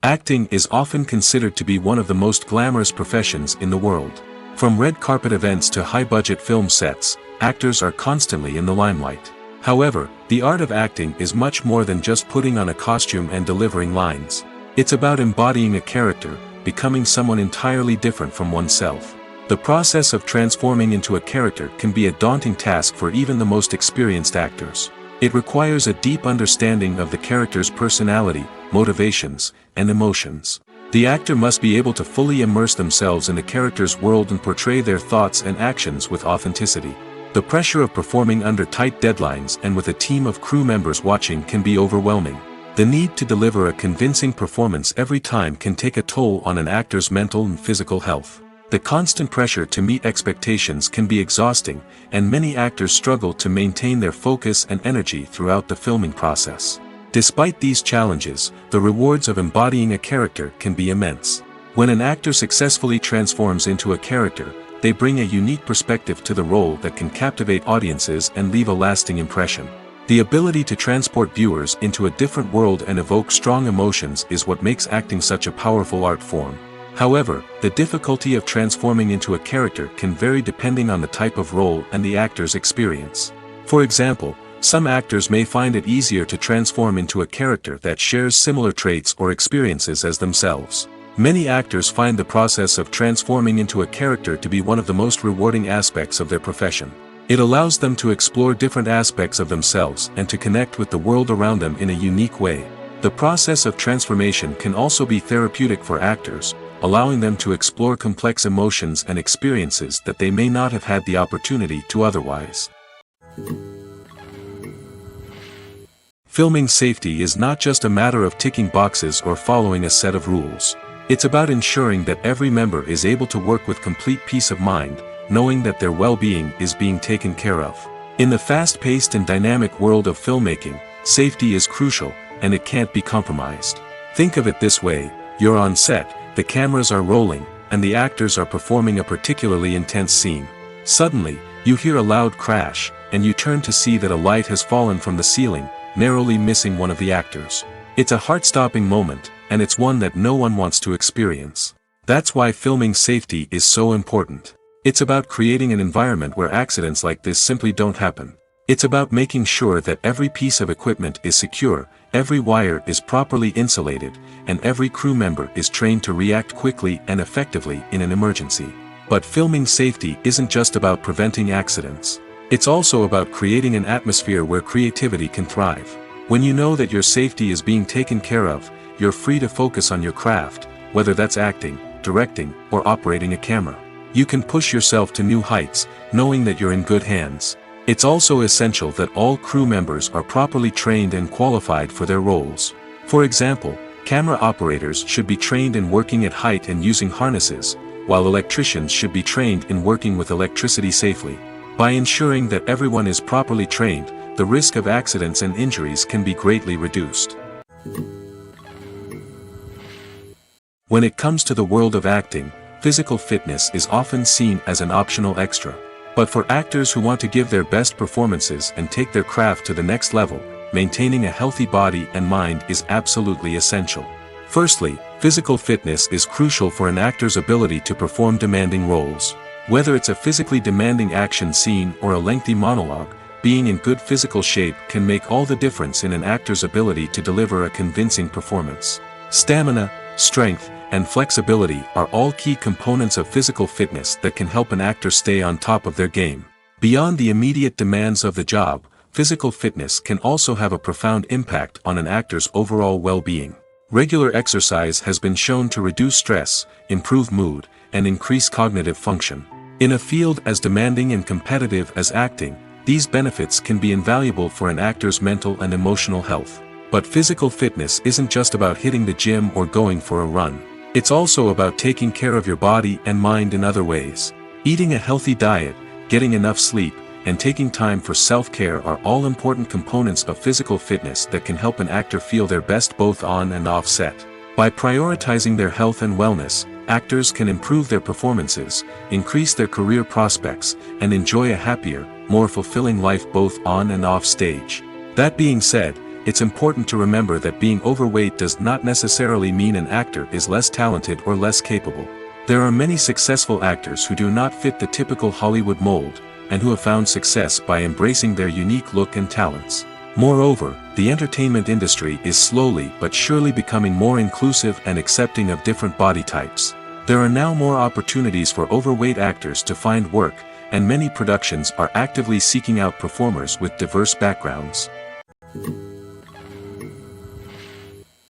Acting is often considered to be one of the most glamorous professions in the world. From red carpet events to high-budget film sets, actors are constantly in the limelight. However, the art of acting is much more than just putting on a costume and delivering lines. It's about embodying a character, becoming someone entirely different from oneself. The process of transforming into a character can be a daunting task for even the most experienced actors. It requires a deep understanding of the character's personality, motivations, and emotions. The actor must be able to fully immerse themselves in the character's world and portray their thoughts and actions with authenticity. The pressure of performing under tight deadlines and with a team of crew members watching can be overwhelming. The need to deliver a convincing performance every time can take a toll on an actor's mental and physical health. The constant pressure to meet expectations can be exhausting, and many actors struggle to maintain their focus and energy throughout the filming process. Despite these challenges, the rewards of embodying a character can be immense. When an actor successfully transforms into a character, they bring a unique perspective to the role that can captivate audiences and leave a lasting impression. The ability to transport viewers into a different world and evoke strong emotions is what makes acting such a powerful art form. However, the difficulty of transforming into a character can vary depending on the type of role and the actor's experience. For example, some actors may find it easier to transform into a character that shares similar traits or experiences as themselves. Many actors find the process of transforming into a character to be one of the most rewarding aspects of their profession. It allows them to explore different aspects of themselves and to connect with the world around them in a unique way. The process of transformation can also be therapeutic for actors, allowing them to explore complex emotions and experiences that they may not have had the opportunity to otherwise. Filming safety is not just a matter of ticking boxes or following a set of rules. It's about ensuring that every member is able to work with complete peace of mind, knowing that their well-being is being taken care of. In the fast-paced and dynamic world of filmmaking, safety is crucial, and it can't be compromised. Think of it this way: you're on set, the cameras are rolling, and the actors are performing a particularly intense scene. Suddenly, you hear a loud crash, and you turn to see that a light has fallen from the ceiling, narrowly missing one of the actors. It's a heart-stopping moment, and it's one that no one wants to experience. That's why filming safety is so important. It's about creating an environment where accidents like this simply don't happen. It's about making sure that every piece of equipment is secure, every wire is properly insulated, and every crew member is trained to react quickly and effectively in an emergency. But filming safety isn't just about preventing accidents. It's also about creating an atmosphere where creativity can thrive. When you know that your safety is being taken care of, you're free to focus on your craft, whether that's acting, directing, or operating a camera. You can push yourself to new heights, knowing that you're in good hands. It's also essential that all crew members are properly trained and qualified for their roles. For example, camera operators should be trained in working at height and using harnesses, while electricians should be trained in working with electricity safely. By ensuring that everyone is properly trained, the risk of accidents and injuries can be greatly reduced. When it comes to the world of acting, physical fitness is often seen as an optional extra. But for actors who want to give their best performances and take their craft to the next level, maintaining a healthy body and mind is absolutely essential. Firstly, physical fitness is crucial for an actor's ability to perform demanding roles. Whether it's a physically demanding action scene or a lengthy monologue, being in good physical shape can make all the difference in an actor's ability to deliver a convincing performance. Stamina, strength, and flexibility are all key components of physical fitness that can help an actor stay on top of their game. Beyond the immediate demands of the job, physical fitness can also have a profound impact on an actor's overall well-being. Regular exercise has been shown to reduce stress, improve mood, and increase cognitive function. In a field as demanding and competitive as acting, these benefits can be invaluable for an actor's mental and emotional health. But physical fitness isn't just about hitting the gym or going for a run. It's also about taking care of your body and mind in other ways. Eating a healthy diet, getting enough sleep, and taking time for self-care are all important components of physical fitness that can help an actor feel their best both on and off set. By prioritizing their health and wellness, actors can improve their performances, increase their career prospects, and enjoy a happier, more fulfilling life both on and off stage. That being said, it's important to remember that being overweight does not necessarily mean an actor is less talented or less capable. There are many successful actors who do not fit the typical Hollywood mold, and who have found success by embracing their unique look and talents. Moreover, the entertainment industry is slowly but surely becoming more inclusive and accepting of different body types. There are now more opportunities for overweight actors to find work, and many productions are actively seeking out performers with diverse backgrounds.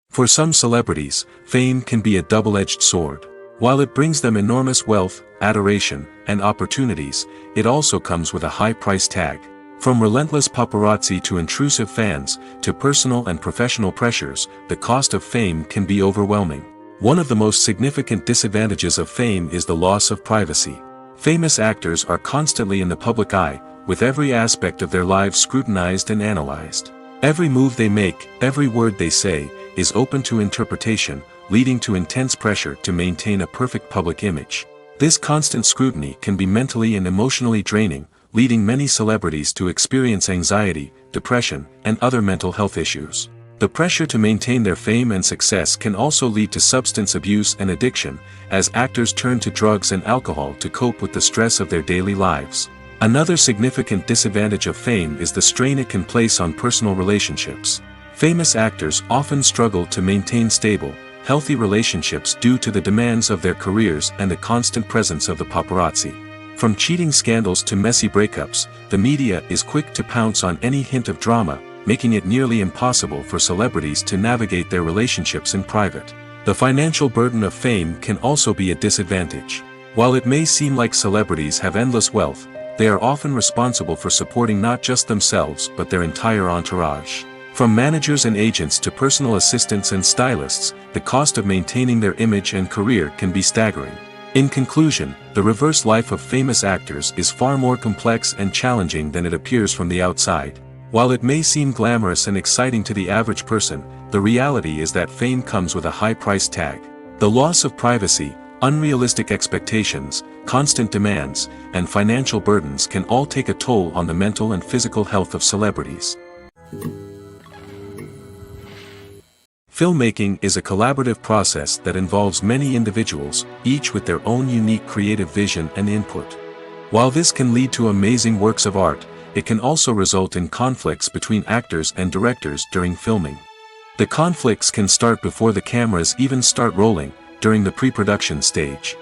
For some celebrities, fame can be a double-edged sword. While it brings them enormous wealth, adoration, and opportunities, it also comes with a high price tag. From relentless paparazzi to intrusive fans, to personal and professional pressures, the cost of fame can be overwhelming. One of the most significant disadvantages of fame is the loss of privacy. Famous actors are constantly in the public eye, with every aspect of their lives scrutinized and analyzed. Every move they make, every word they say, is open to interpretation, leading to intense pressure to maintain a perfect public image. This constant scrutiny can be mentally and emotionally draining, leading many celebrities to experience anxiety, depression, and other mental health issues. The pressure to maintain their fame and success can also lead to substance abuse and addiction, as actors turn to drugs and alcohol to cope with the stress of their daily lives. Another significant disadvantage of fame is the strain it can place on personal relationships. Famous actors often struggle to maintain stable, healthy relationships due to the demands of their careers and the constant presence of the paparazzi. From cheating scandals to messy breakups, the media is quick to pounce on any hint of drama, making it nearly impossible for celebrities to navigate their relationships in private. The financial burden of fame can also be a disadvantage. While it may seem like celebrities have endless wealth, they are often responsible for supporting not just themselves but their entire entourage. From managers and agents to personal assistants and stylists, the cost of maintaining their image and career can be staggering. In conclusion, the reverse life of famous actors is far more complex and challenging than it appears from the outside. While it may seem glamorous and exciting to the average person, the reality is that fame comes with a high price tag. The loss of privacy, unrealistic expectations, constant demands, and financial burdens can all take a toll on the mental and physical health of celebrities. Filmmaking is a collaborative process that involves many individuals, each with their own unique creative vision and input. While this can lead to amazing works of art, it can also result in conflicts between actors and directors during filming. The conflicts can start before the cameras even start rolling, during the pre-production stage.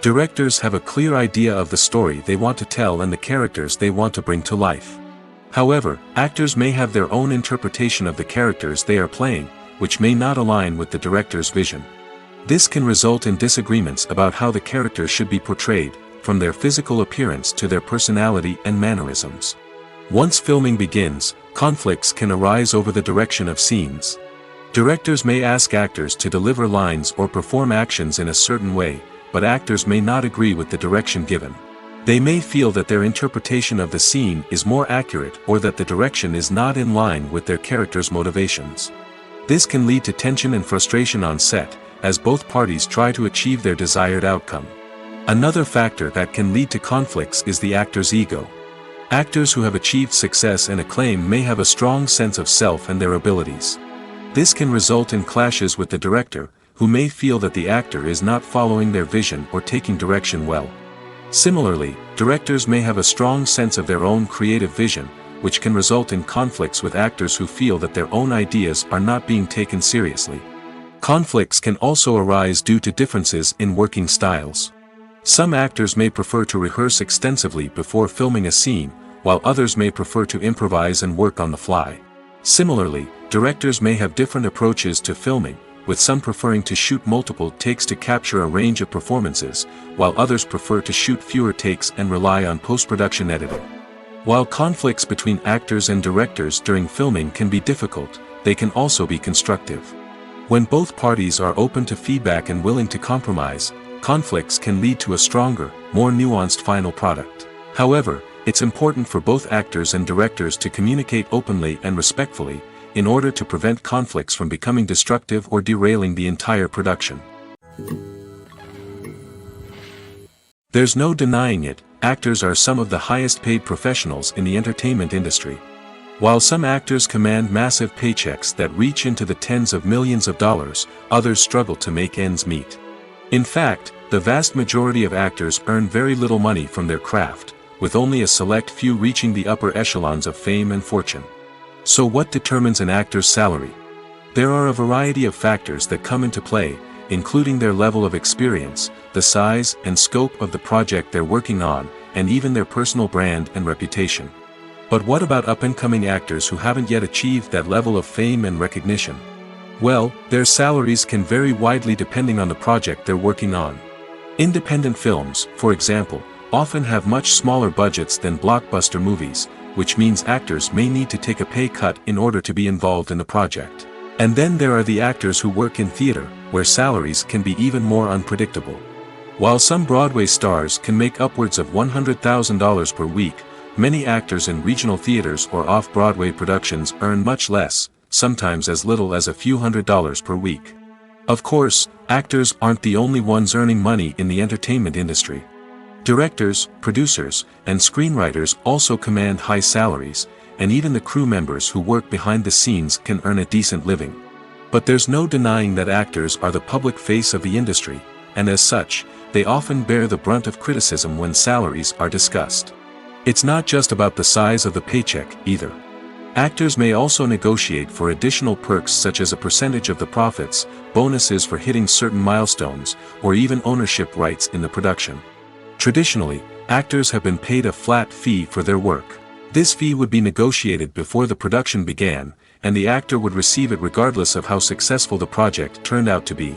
Directors have a clear idea of the story they want to tell and the characters they want to bring to life. However, actors may have their own interpretation of the characters they are playing, which may not align with the director's vision. This can result in disagreements about how the characters should be portrayed, from their physical appearance to their personality and mannerisms. Once filming begins, conflicts can arise over the direction of scenes. Directors may ask actors to deliver lines or perform actions in a certain way, but actors may not agree with the direction given. They may feel that their interpretation of the scene is more accurate or that the direction is not in line with their character's motivations. This can lead to tension and frustration on set, as both parties try to achieve their desired outcome. Another factor that can lead to conflicts is the actor's ego. Actors who have achieved success and acclaim may have a strong sense of self and their abilities. This can result in clashes with the director, who may feel that the actor is not following their vision or taking direction well. Similarly, directors may have a strong sense of their own creative vision, which can result in conflicts with actors who feel that their own ideas are not being taken seriously. Conflicts can also arise due to differences in working styles. Some actors may prefer to rehearse extensively before filming a scene, while others may prefer to improvise and work on the fly. Similarly, directors may have different approaches to filming, with some preferring to shoot multiple takes to capture a range of performances, while others prefer to shoot fewer takes and rely on post-production editing. While conflicts between actors and directors during filming can be difficult, they can also be constructive. When both parties are open to feedback and willing to compromise, conflicts can lead to a stronger, more nuanced final product. However, it's important for both actors and directors to communicate openly and respectfully, in order to prevent conflicts from becoming destructive or derailing the entire production. There's no denying it, actors are some of the highest paid professionals in the entertainment industry. While some actors command massive paychecks that reach into the tens of millions of dollars, others struggle to make ends meet. In fact, the vast majority of actors earn very little money from their craft, with only a select few reaching the upper echelons of fame and fortune. So what determines an actor's salary? There are a variety of factors that come into play, including their level of experience, the size and scope of the project they're working on, and even their personal brand and reputation. But what about up-and-coming actors who haven't yet achieved that level of fame and recognition? Well, their salaries can vary widely depending on the project they're working on. Independent films, for example, often have much smaller budgets than blockbuster movies, which means actors may need to take a pay cut in order to be involved in the project. And then there are the actors who work in theater, where salaries can be even more unpredictable. While some Broadway stars can make upwards of $100,000 per week, many actors in regional theaters or off-Broadway productions earn much less, sometimes as little as a few $100s per week. Of course, actors aren't the only ones earning money in the entertainment industry. Directors, producers, and screenwriters also command high salaries, and even the crew members who work behind the scenes can earn a decent living. But there's no denying that actors are the public face of the industry, and as such, they often bear the brunt of criticism when salaries are discussed. It's not just about the size of the paycheck, either. Actors may also negotiate for additional perks such as a percentage of the profits, bonuses for hitting certain milestones, or even ownership rights in the production. Traditionally, actors have been paid a flat fee for their work. This fee would be negotiated before the production began, and the actor would receive it regardless of how successful the project turned out to be.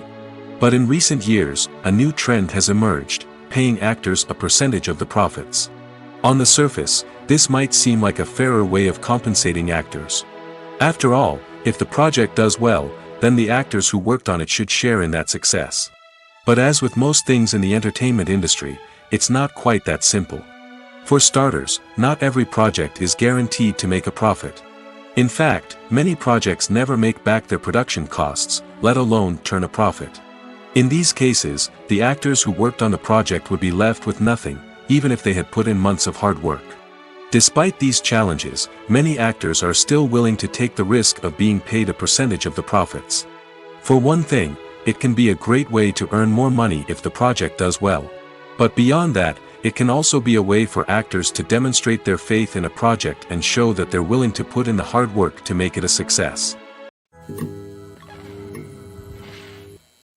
But in recent years, a new trend has emerged, paying actors a percentage of the profits. On the surface, this might seem like a fairer way of compensating actors. After all, if the project does well, then the actors who worked on it should share in that success. But as with most things in the entertainment industry, it's not quite that simple. For starters, not every project is guaranteed to make a profit. In fact, many projects never make back their production costs, let alone turn a profit. In these cases, the actors who worked on the project would be left with nothing, even if they had put in months of hard work. Despite these challenges, many actors are still willing to take the risk of being paid a percentage of the profits. For one thing, it can be a great way to earn more money if the project does well. But beyond that, it can also be a way for actors to demonstrate their faith in a project and show that they're willing to put in the hard work to make it a success.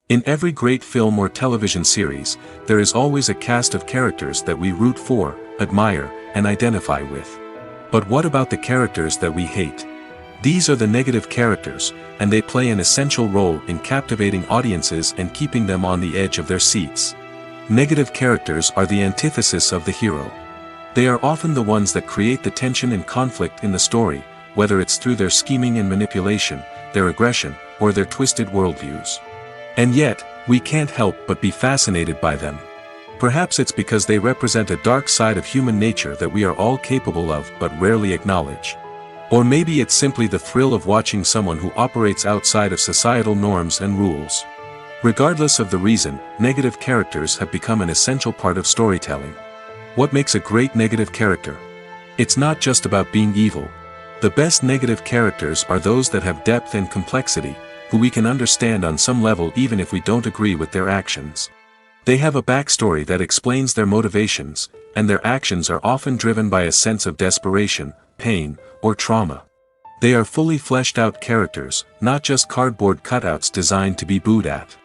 In every great film or television series, there is always a cast of characters that we root for, admire, and identify with. But what about the characters that we hate? These are the negative characters, and they play an essential role in captivating audiences and keeping them on the edge of their seats. Negative characters are the antithesis of the hero. They are often the ones that create the tension and conflict in the story, whether it's through their scheming and manipulation, their aggression, or their twisted worldviews. And yet, we can't help but be fascinated by them. Perhaps it's because they represent a dark side of human nature that we are all capable of but rarely acknowledge. Or maybe it's simply the thrill of watching someone who operates outside of societal norms and rules. Regardless of the reason, negative characters have become an essential part of storytelling. What makes a great negative character? It's not just about being evil. The best negative characters are those that have depth and complexity, who we can understand on some level even if we don't agree with their actions. They have a backstory that explains their motivations, and their actions are often driven by a sense of desperation, pain, or trauma. They are fully fleshed out characters, not just cardboard cutouts designed to be booed at.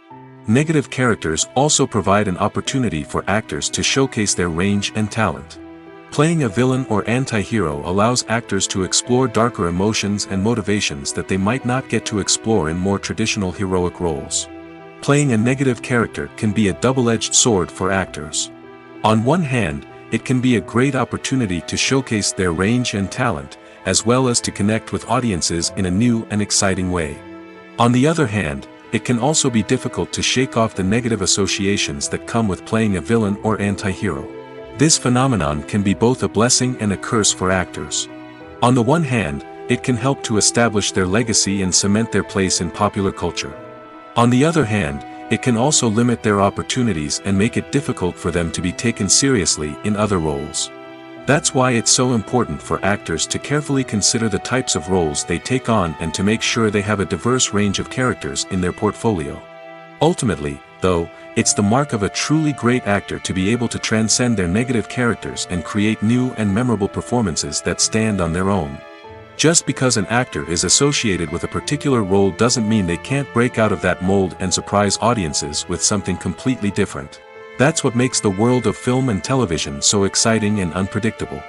Negative characters also provide an opportunity for actors to showcase their range and talent. Playing a villain or anti-hero allows actors to explore darker emotions and motivations that they might not get to explore in more traditional heroic roles. Playing a negative character can be a double-edged sword for actors. On one hand, it can be a great opportunity to showcase their range and talent, as well as to connect with audiences in a new and exciting way. On the other hand, it can also be difficult to shake off the negative associations that come with playing a villain or anti-hero. This phenomenon can be both a blessing and a curse for actors. On the one hand, it can help to establish their legacy and cement their place in popular culture. On the other hand, it can also limit their opportunities and make it difficult for them to be taken seriously in other roles. That's why it's so important for actors to carefully consider the types of roles they take on and to make sure they have a diverse range of characters in their portfolio. Ultimately, though, it's the mark of a truly great actor to be able to transcend their negative characters and create new and memorable performances that stand on their own. Just because an actor is associated with a particular role doesn't mean they can't break out of that mold and surprise audiences with something completely different. That's what makes the world of film and television so exciting and unpredictable.